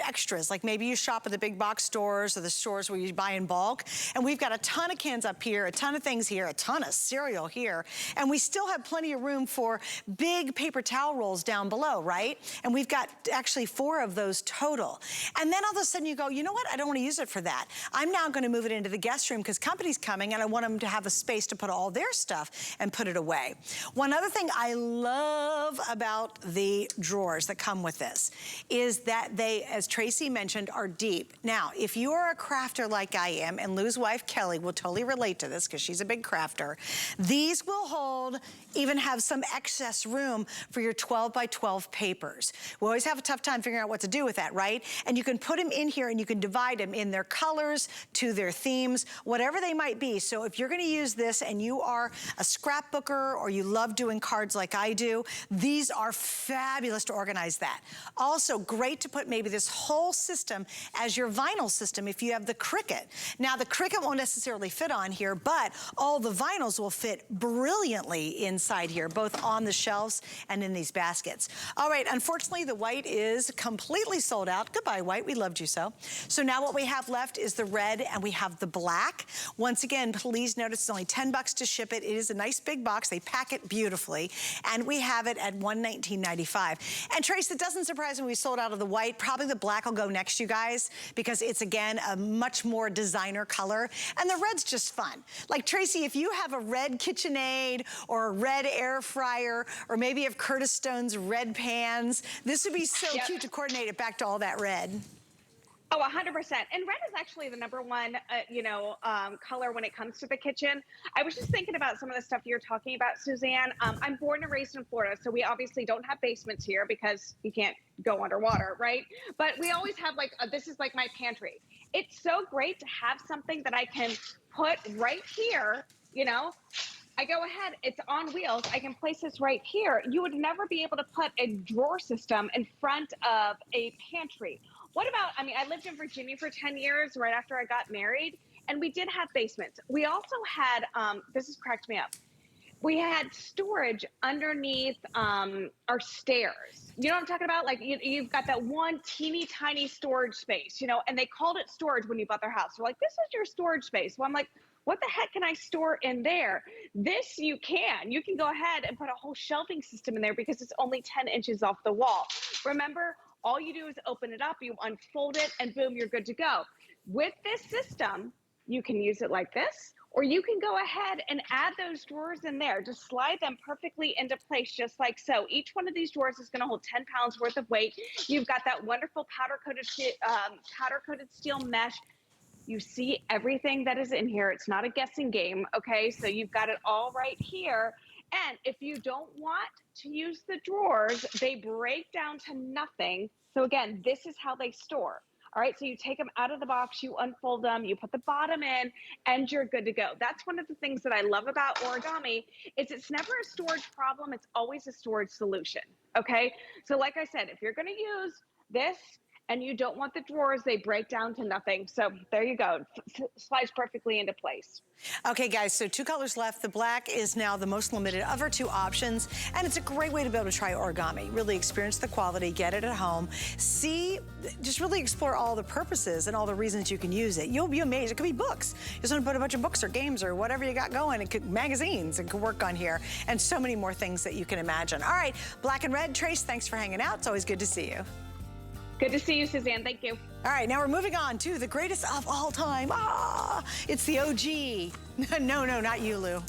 extras, like maybe you shop at the big box stores or the stores where you buy in bulk, and we've got a ton of cans up here, a ton of things here, a ton of cereal here, and we still have plenty of room for big paper towel rolls down below, right? And we've got actually 4 of those total. And then all of a sudden you go, you know what, I don't want to use it for that. I'm now going to move it into the guest room because company's coming and I want them to have a space to put all their stuff and put it away. One other thing I love about the drawers that come with this is that they, as Tracy mentioned, are deep. Now, if you are a crafter like I am, and Lou's wife Kelly will totally relate to this because she's a big crafter, these will hold, even have some excess room for your 12 by 12 papers. We always have a tough time figuring out what to do with that, right? And you can put them in here and you can divide them in their colors, to their themes, whatever they might be. So if you're gonna use this and you are a scrapbooker or you love doing cards like I do, these are fabulous to organize that. Also great to put maybe this whole system as your vinyl system if you have the Cricut. Now the Cricut won't necessarily fit on here, but all the vinyls will fit brilliantly inside here, both on the shelves and in these baskets. All right, unfortunately the white is completely sold out. Goodbye white, we loved you so. So now what we have left is the red and we have the black. Once again, please notice it's only $10 to ship it. It is a nice big box. They pack it beautifully. And we have it at $119.95. And Trace, it doesn't surprise me we sold out of the white. Probably the black will go next, you guys, because it's, again, a much more designer color. And the red's just fun. Like, Tracy, if you have a red KitchenAid or a red air fryer, or maybe you have Curtis Stone's red pans, this would be so cute to coordinate it back to all that red. Oh, 100%. And red is actually the #1, color when it comes to the kitchen. I was just thinking about some of the stuff you're talking about, Suzanne. I'm born and raised in Florida, so we obviously don't have basements here because you can't go underwater, right? But we always have this is like my pantry. It's so great to have something that I can put right here, I go ahead, it's on wheels. I can place this right here. You would never be able to put a drawer system in front of a pantry. What about, I lived in Virginia for 10 years right after I got married, and we did have basements. We also had, this has cracked me up. We had storage underneath our stairs. You know what I'm talking about? Like you've got that one teeny tiny storage space, and they called it storage when you bought their house. They're like, this is your storage space. Well, I'm like, what the heck can I store in there? This you can go ahead and put a whole shelving system in there because it's only 10 inches off the wall. Remember, all you do is open it up, you unfold it, and boom, you're good to go. With this system, you can use it like this, or you can go ahead and add those drawers in there. Just slide them perfectly into place, just like so. Each one of these drawers is gonna hold 10 pounds worth of weight. You've got that wonderful powder-coated steel mesh. You see everything that is in here. It's not a guessing game, okay? So you've got it all right here. And if you don't want to use the drawers, they break down to nothing. So again, this is how they store. All right, so you take them out of the box, you unfold them, you put the bottom in, and you're good to go. That's one of the things that I love about Origami is it's never a storage problem, it's always a storage solution, okay? So like I said, if you're gonna use this, and you don't want the drawers, they break down to nothing. So there you go, slides perfectly into place. Okay guys, so 2 colors left. The black is now the most limited of our 2 options, and it's a great way to be able to try Origami. Really experience the quality, get it at home, see, just really explore all the purposes and all the reasons you can use it. You'll be amazed. It could be books. You just want to put a bunch of books or games or whatever you got going. It could magazines, it could work on here, and so many more things that you can imagine. All right, black and red. Trace, thanks for hanging out. It's always good to see you. Good to see you, Suzanne. Thank you. All right, now we're moving on to the greatest of all time. It's the OG. No, not you, Lou.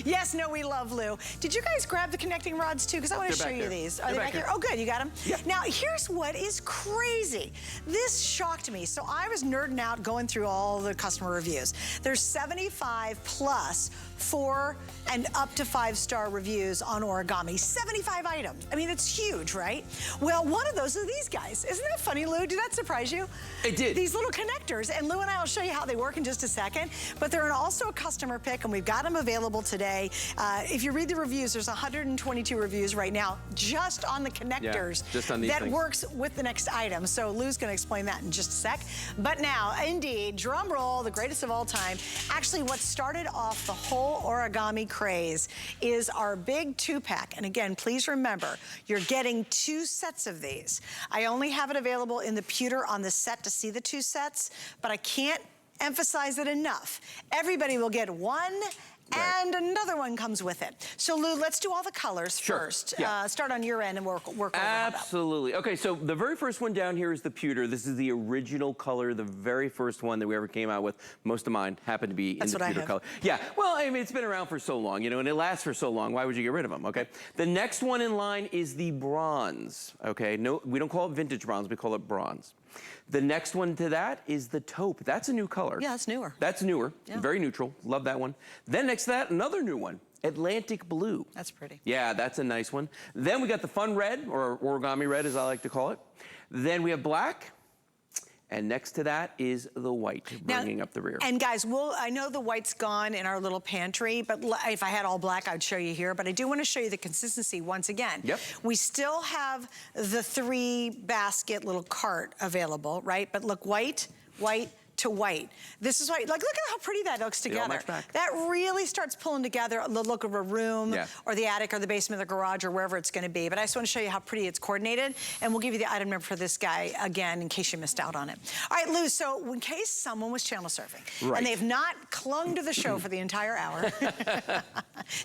Yes, no, we love Lou. Did you guys grab the connecting rods too? Because I want to show you these. Are they back here? Oh, good, you got them? Yeah. Now, here's what is crazy. This shocked me. So I was nerding out going through all the customer reviews. There's 75 plus 4 and up to 5-star reviews on Origami. 75 items. I mean, it's huge, right? Well, one of those are these guys. Isn't that funny, Lou? Did that surprise you? It did. These little connectors, and Lou and I will show you how they work in just a second, but they're also a customer pick, and we've got them available today. If you read the reviews, there's 122 reviews right now just on the connectors just on these that things. works with the next item. So Lou's gonna explain that in just a sec. But now, indeed, drum roll, the greatest of all time. Actually, what started off the whole Origami craze is our big 2-pack. And again, please remember, you're getting 2 sets of these. I only have it available in the pewter on the set to see the 2 sets, but I can't emphasize it enough. Everybody will get 1, and another one comes with it. So Lou, let's do all the colors first. Yeah. Start on your end and work over. Absolutely. Okay, so the very first one down here is the pewter. This is the original color, the very first one that we ever came out with. Most of mine happen to be in the pewter color. Yeah, well, I mean, it's been around for so long, you know, and it lasts for so long. Why would you get rid of them, okay? The next one in line is the bronze, okay? No, we don't call it vintage bronze, we call it bronze. The next one to that is the taupe. That's a new color. Yeah, that's newer. That's newer, Yeah. very neutral. Love that one. Then next to that, another new one, Atlantic blue. That's pretty. Yeah, that's a nice one. Then we got the fun red, or origami red as I like to call it. Then we have black. And next to that is the white, bringing up the rear. And guys, I know the white's gone in our little pantry, but if I had all black, I'd show you here. But I do want to show you the consistency once again. Yep. We still have the 3-basket little cart available, right? But look, white, white, to white. This is why, like, look at how pretty that looks together. match back. That really starts pulling together the look of a room or the attic or the basement of the garage or wherever it's gonna be. But I just wanna show you how pretty it's coordinated, and we'll give you the item number for this guy again in case you missed out on it. All right, Lou, so in case someone was channel surfing and they've not clung to the show for the entire hour,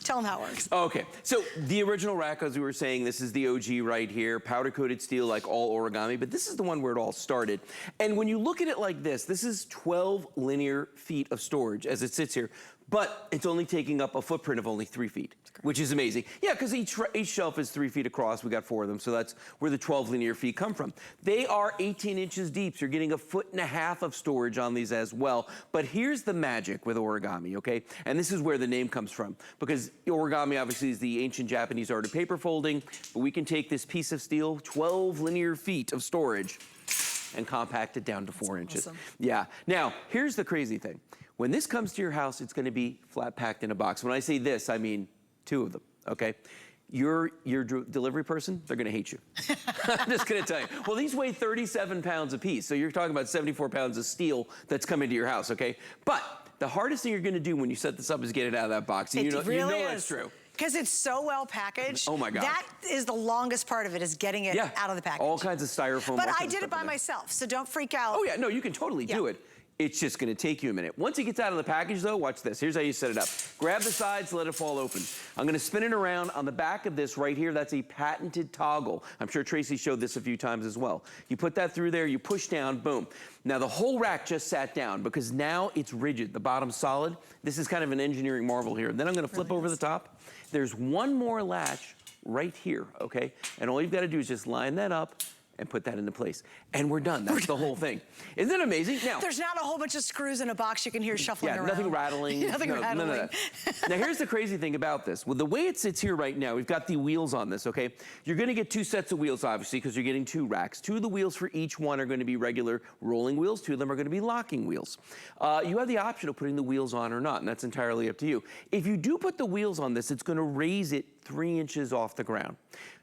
tell them how it works. Okay, so the original rack, as we were saying, this is the OG right here, powder-coated steel like all Origami, but this is the one where it all started. And when you look at it like this is 12 linear feet of storage as it sits here, but it's only taking up a footprint of only 3 feet, which is amazing. Yeah, because each shelf is 3 feet across. We got 4 of them, so that's where the 12 linear feet come from. They are 18 inches deep, so you're getting 1.5 feet of storage on these as well. But here's the magic with origami, okay? And this is where the name comes from, because origami obviously is the ancient Japanese art of paper folding, but we can take this piece of steel, 12 linear feet of storage, and compact it down to 4 inches. Awesome. Yeah. Now, here's the crazy thing. When this comes to your house, it's gonna be flat packed in a box. When I say this, I mean 2 of them, okay? Your delivery person, they're gonna hate you. I'm just gonna tell you. Well, these weigh 37 pounds a piece, so you're talking about 74 pounds of steel that's coming to your house, okay? But the hardest thing you're gonna do when you set this up is get it out of that box. And you know that's true. Because it's so well packaged. Oh my God. That is the longest part of it, is getting it out of the package. All kinds of styrofoam. But I did it by myself, so don't freak out. Oh yeah, no, you can totally do it. It's just gonna take you a minute. Once it gets out of the package though, watch this. Here's how you set it up. Grab the sides, let it fall open. I'm gonna spin it around. On the back of this right here, that's a patented toggle. I'm sure Tracy showed this a few times as well. You put that through there, you push down, boom. Now the whole rack just sat down because now it's rigid, the bottom's solid. This is kind of an engineering marvel here. Then I'm gonna flip over the top. There's one more latch right here, okay? And all you've gotta do is just line that up and put that into place. And we're done. That's the whole thing. Isn't that amazing? Now, there's not a whole bunch of screws in a box you can hear shuffling around. Nothing rattling. Nothing rattling. None of that. Now, here's the crazy thing about this. With the way it sits here right now, we've got the wheels on this, okay? You're gonna get 2 sets of wheels, obviously, because you're getting 2 racks. 2 of the wheels for each one are gonna be regular rolling wheels. 2 of them are gonna be locking wheels. You have the option of putting the wheels on or not, and that's entirely up to you. If you do put the wheels on this, it's gonna raise it 3 inches off the ground.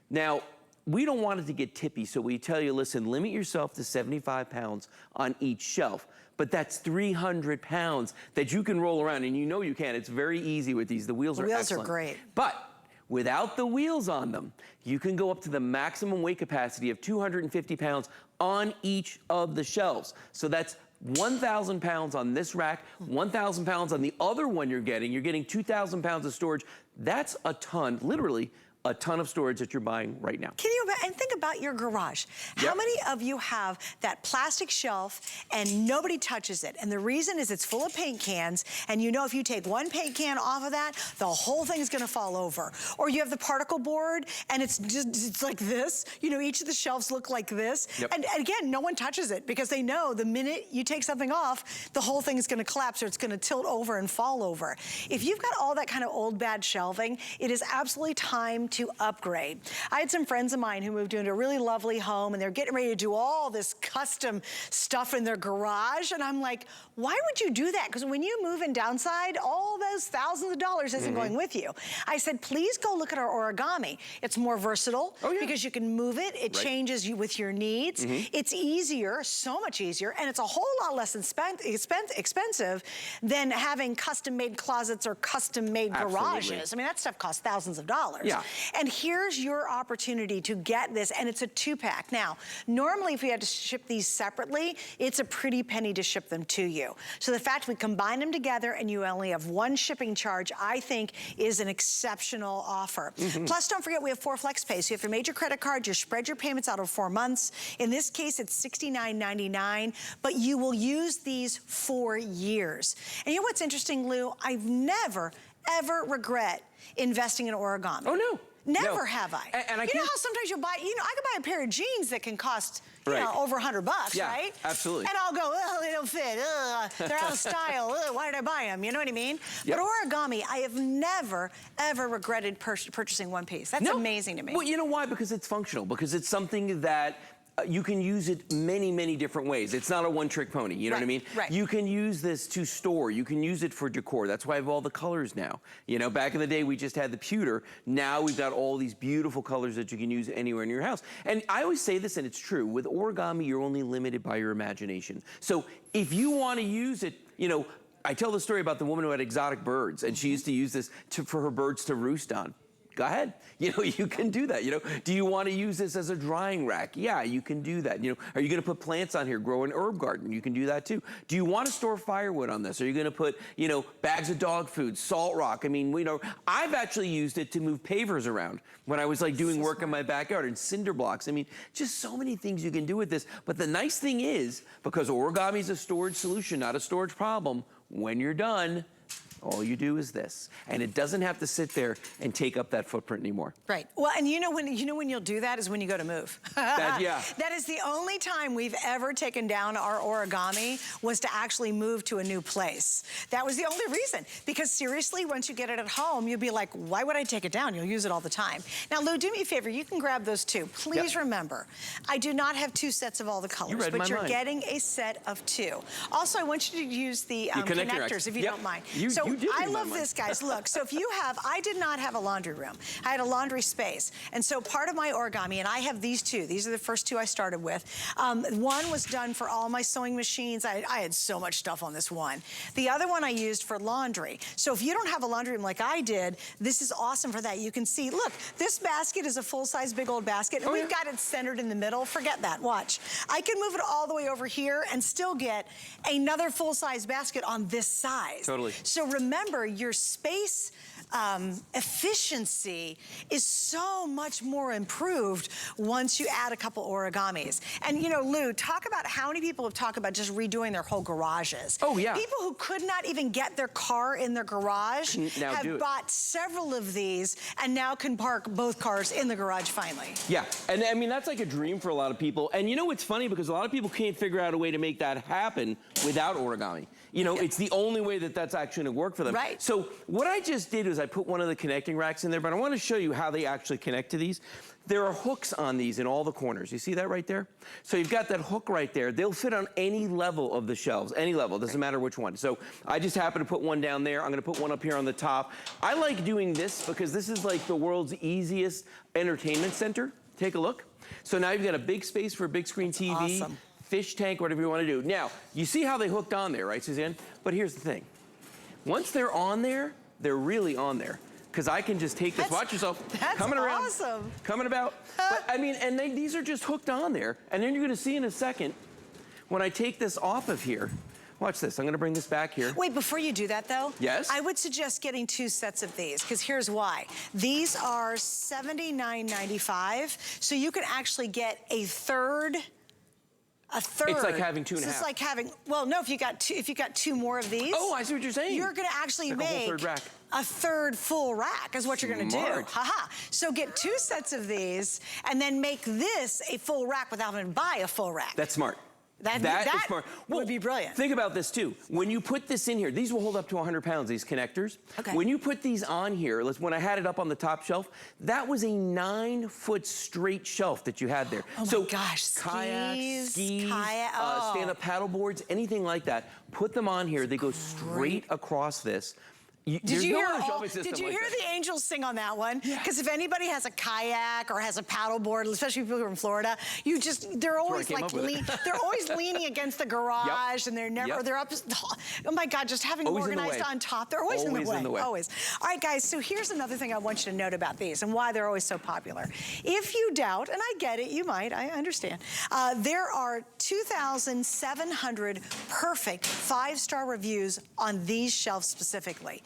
Now, we don't want it to get tippy, so we tell you, listen, limit yourself to 75 pounds on each shelf. But that's 300 pounds that you can roll around, and you know you can. It's very easy with these. The wheels are excellent. The wheels are great. But without the wheels on them, you can go up to the maximum weight capacity of 250 pounds on each of the shelves. So that's 1,000 pounds on this rack, 1,000 pounds on the other one you're getting. You're getting 2,000 pounds of storage. That's a ton, literally, a ton of storage that you're buying right now. Can you, and think about your garage. How Yep. many of you have that plastic shelf and nobody touches it? And the reason is it's full of paint cans, and you know if you take one paint can off of that, the whole thing is gonna fall over. Or you have the particle board, and it's just, it's like this. You know, each of the shelves look like this. Yep. And again, no one touches it because they know the minute you take something off, the whole thing is gonna collapse or it's gonna tilt over and fall over. If you've got all that kind of old bad shelving, it is absolutely time to upgrade. I had some friends of mine who moved into a really lovely home, and they're getting ready to do all this custom stuff in their garage, and I'm like, why would you do that? Because when you move and downside, all those thousands of dollars isn't going with you. I said, please go look at our Origami. It's more versatile because you can move it. It changes you with your needs. It's easier, so much easier, and it's a whole lot less expensive than having custom-made closets or custom-made garages. I mean, that stuff costs thousands of dollars. Yeah. And here's your opportunity to get this, and it's a 2-pack. Now, normally if we had to ship these separately, it's a pretty penny to ship them to you. So the fact we combine them together and you only have one shipping charge, I think is an exceptional offer. Plus, don't forget we have 4 flex pays. So if you made your credit card, you spread your payments out over 4 months. In this case, it's $69.99, but you will use these for years. And you know what's interesting, Lou? I've never, ever regret investing in Origami. Oh, no. Never have I. And I you know how sometimes you'll buy, you know, I could buy a pair of jeans that can cost, you know, over $100, right? Absolutely. And I'll go, oh, they don't fit, they're out of style, why did I buy them? You know what I mean? But Origami, I have never, ever regretted purchasing one piece. That's amazing to me. Well, you know why? Because it's functional. Because it's something that you can use it many, many different ways. It's not a one-trick pony, you know what I mean? Right. You can use this to store. You can use it for decor. That's why I have all the colors now. You know, back in the day, we just had the pewter. Now we've got all these beautiful colors that you can use anywhere in your house. And I always say this, and it's true. With Origami, you're only limited by your imagination. So if you want to use it, you know, I tell the story about the woman who had exotic birds, and she used to use this for her birds to roost on. Go ahead. You know, you can do that. You know, do you want to use this as a drying rack? Yeah, you can do that. You know, are you going to put plants on here, grow an herb garden? You can do that too. Do you want to store firewood on this? Are you going to put, you know, bags of dog food, salt rock? I mean, you know, I've actually used it to move pavers around when I was like doing work in my backyard and cinder blocks. I mean, just so many things you can do with this. But the nice thing is, because Origami is a storage solution, not a storage problem, when you're done, all you do is this, and it doesn't have to sit there and take up that footprint anymore. Right. Well, and you know when you'll do that is when you go to move. That is the only time we've ever taken down our Origami was to actually move to a new place. That was the only reason. Because seriously, once you get it at home, you'll be like, why would I take it down? You'll use it all the time. Now, Lou, do me a favor. You can grab those 2. Please remember, I do not have 2 sets of all the colors, but you're getting a set of 2. Also, I want you to use the connectors, if you don't mind. I love this, guys. Look, so if you have, I did not have a laundry room. I had a laundry space. And so part of my Origami, and I have these 2. These are the first 2 I started with. One was done for all my sewing machines. I had so much stuff on this one. The other one I used for laundry. So if you don't have a laundry room like I did, this is awesome for that. You can see, look, this basket is a full-size big old basket, and we've got it centered in the middle. Forget that, watch. I can move it all the way over here and still get another full-size basket on this size. Totally. So remember, your space efficiency is so much more improved once you add a couple Origamis. And you know, Lou, talk about how many people have talked about just redoing their whole garages. Oh, yeah. People who could not even get their car in their garage have bought several of these and now can park both cars in the garage finally. Yeah, and I mean, that's like a dream for a lot of people. And you know what's funny? Because a lot of people can't figure out a way to make that happen without Origami. You know, it's the only way that that's actually going to work for them. Right. So what I just did is I put one of the connecting racks in there, but I want to show you how they actually connect to these. There are hooks on these in all the corners. You see that right there? So you've got that hook right there. They'll fit on any level of the shelves, any level, doesn't matter which one. So I just happen to put one down there. I'm going to put one up here on the top. I like doing this because this is like the world's easiest entertainment center. Take a look. So now you've got a big space for a big screen TV. Awesome. Fish tank, whatever you want to do. Now, you see how they hooked on there, right, Suzanne? But here's the thing. Once they're on there, they're really on there. Because I can just take this, watch yourself, coming around, awesome. Coming about. But I mean, and these are just hooked on there. And then you're going to see in a second, when I take this off of here, Watch this. I'm gonna bring this back here. Wait, before you do that though, yes, I would suggest getting 2 sets of these, because here's why. These are $79.95, so you can actually get a third. It's like having 2 and a half. It's like having, well, no, if you got 2 more of these. Oh, I see what you're saying. You're gonna actually like make a whole 3rd rack. A 3rd full rack is what you're gonna do. Haha. So get 2 sets of these and then make this a full rack without having to buy a full rack. That's smart. That is smart. Would be brilliant. Think about this too. When you put this in here, these will hold up to 100 pounds, these connectors. Okay. When you put these on here, when I had it up on the top shelf, that was a 9-foot straight shelf that you had there. Oh so my gosh, kayaks, skis, oh. stand-up paddle boards, anything like that, put them on here. They go straight across this. Did you hear the the angels sing on that one? Because if anybody has a kayak or has a paddle board, especially people who are in Florida, they're always like they're always leaning against the garage, and they're never they're up. Oh my God, just having them organized on top, they're always in the way. Always. All right, guys. So here's another thing I want you to note about these and why they're always so popular. If you doubt, and I get it, you might, I understand. There are 2,700 perfect 5-star reviews on these shelves specifically.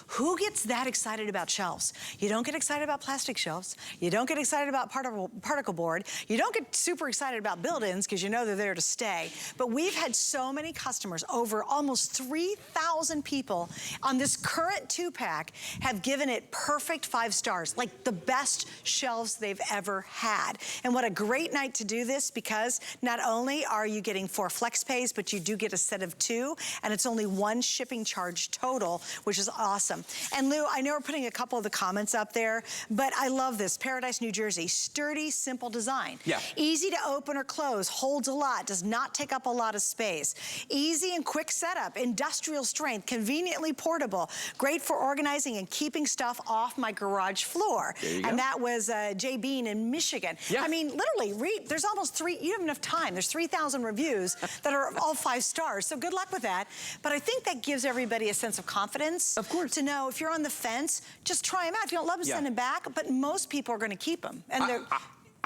Who gets that excited about shelves? You don't get excited about plastic shelves. You don't get excited about particle board. You don't get super excited about build-ins because you know they're there to stay. But we've had so many customers, over almost 3,000 people on this current 2-pack have given it perfect 5 stars, like the best shelves they've ever had. And what a great night to do this, because not only are you getting 4 flex pays, but you do get a set of 2, and it's only 1 shipping charge total, which is awesome. And Lou, I know we're putting a couple of the comments up there, but I love this. Paradise, New Jersey, sturdy, simple design. Yeah. Easy to open or close, holds a lot, does not take up a lot of space. Easy and quick setup, industrial strength, conveniently portable, great for organizing and keeping stuff off my garage floor. There you and go. that was Jay Bean in Michigan. Yeah. I mean, literally, there's almost you have enough time. There's 3,000 reviews that are all 5 stars, so good luck with that. But I think that gives everybody a sense of confidence. Of course. To know if you're on the fence, just try them out. If you don't love them, send them back. But most people are going to keep them, and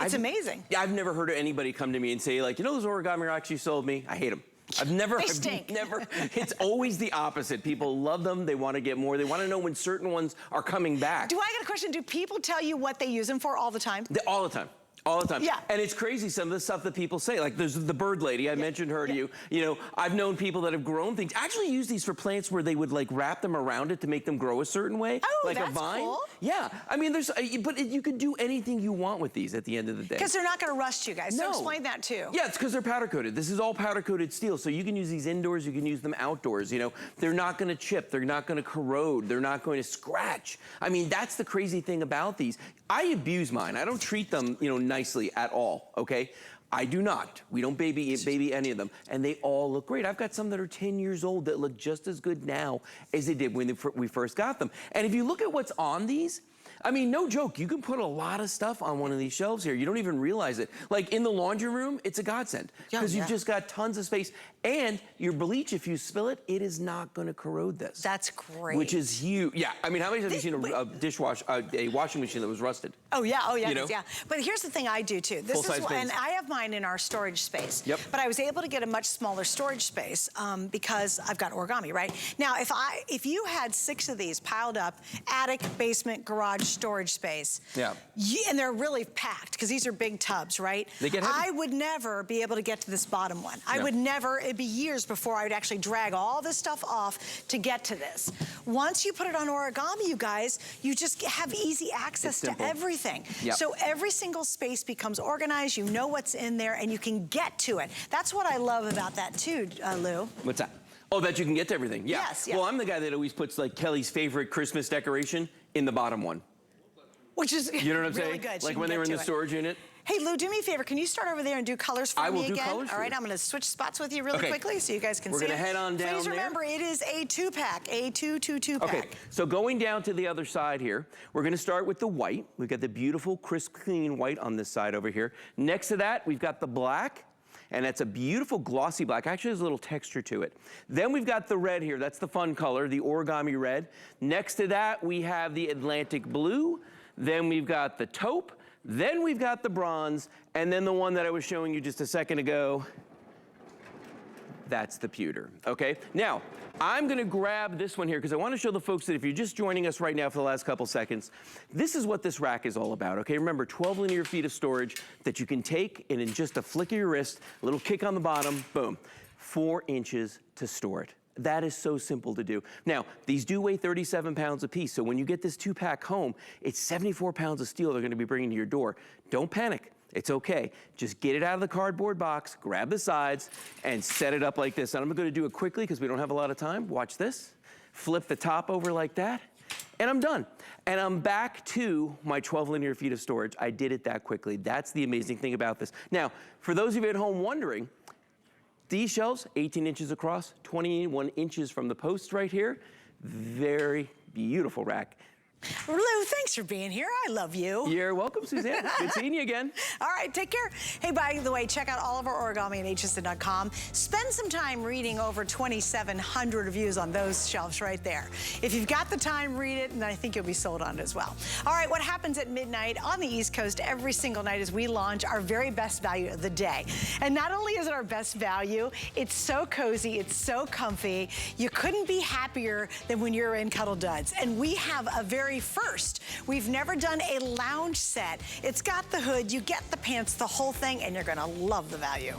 it's amazing. Yeah, I've never heard anybody come to me and say, like, you know those origami racks you sold me? I hate them. I've never, it's always the opposite. People love them, they want to get more, they want to know when certain ones are coming back. Do I get a question? Do people tell you what they use them for all the time? All the time. All the time. Yeah. And it's crazy, some of the stuff that people say. Like there's the bird lady, I mentioned her to you. You know, I've known people that have grown things, actually use these for plants where they would like wrap them around it to make them grow a certain way. Oh, like that's a vine. cool. Yeah. I mean, but you can do anything you want with these at the end of the day. Because they're not going to rust you guys. So explain that too. Yeah, it's because they're powder coated. This is all powder coated steel. So you can use these indoors, you can use them outdoors. You know, they're not going to chip, they're not going to corrode, they're not going to scratch. I mean, that's the crazy thing about these. I abuse mine. I don't treat them, you know, nicely at all, okay? I do not. We don't baby any of them. And they all look great. I've got some that are 10 years old that look just as good now as they did when we first got them. And if you look at what's on these, I mean, no joke, you can put a lot of stuff on one of these shelves here. You don't even realize it. Like in the laundry room, it's a godsend. Because you've just got tons of space. And your bleach, if you spill it, it is not going to corrode this. That's great. Which is huge. Yeah, I mean, how many times have you seen a washing machine that was rusted? Oh yeah, you know? yeah. But here's the thing I do too. And I have mine in our storage space. Yep. But I was able to get a much smaller storage space because I've got Origami, right? Now, if you had 6 of these piled up, attic, basement, garage, storage space. Yeah. And they're really packed because these are big tubs, right? They get heavy. I would never be able to get to this bottom one. I would never, it'd be years before I would actually drag all this stuff off to get to this. Once you put it on Origami, you guys, you just have easy access to everything. Yep. So every single space becomes organized, you know what's in there, and you can get to it. That's what I love about that too, Lou. What's that? Oh, that you can get to everything. Yeah. Yes, yeah. Well, I'm the guy that always puts like Kelly's favorite Christmas decoration in the bottom one. Which is you know what I'm really saying? Good. Like when they were in the storage unit. Hey, Lou, do me a favor. Can you start over there and do colors for me again? I will do colors for All right, you. I'm going to switch spots with you really quickly so you guys can see. We're going to head on down there. Please remember, it is a 2-pack, a 2-2-2 pack. Okay, so going down to the other side here, we're going to start with the white. We've got the beautiful, crisp, clean white on this side over here. Next to that, we've got the black. And it's a beautiful glossy black. Actually, there's a little texture to it. Then we've got the red here. That's the fun color, the Origami red. Next to that, we have the Atlantic blue. Then we've got the taupe. Then we've got the bronze. And then the one that I was showing you just a second ago, That's the Pewter, okay? Now, I'm gonna grab this one here because I wanna show the folks that if you're just joining us right now for the last couple seconds, this is what this rack is all about, okay? Remember, 12 linear feet of storage that you can take and in just a flick of your wrist, a little kick on the bottom, boom, 4 inches to store it. That is so simple to do. Now, these do weigh 37 pounds a piece, so when you get this 2-pack home, it's 74 pounds of steel they're gonna be bringing to your door. Don't panic. It's okay. Just get it out of the cardboard box, grab the sides, and set it up like this. And I'm gonna do it quickly because we don't have a lot of time. Watch this. Flip the top over like that, and I'm done. And I'm back to my 12 linear feet of storage. I did it that quickly. That's the amazing thing about this. Now, for those of you at home wondering, these shelves, 18 inches across, 21 inches from the posts right here. Very beautiful rack. Lou, thanks for being here. I love you. You're welcome, Suzanne. Good seeing you again. All right, take care. Hey, by the way, check out all of our origami at hsn.com. Spend some time reading over 2,700 reviews on those shelves right there. If you've got the time, read it, and I think you'll be sold on it as well. All right, what happens at midnight on the East Coast every single night is we launch our very best value of the day. And not only is it our best value, it's so cozy, it's so comfy. You couldn't be happier than when you're in Cuddle Duds. And we have a very first. We've never done a lounge set. It's got the hood, you get the pants, the whole thing, and you're gonna love the value.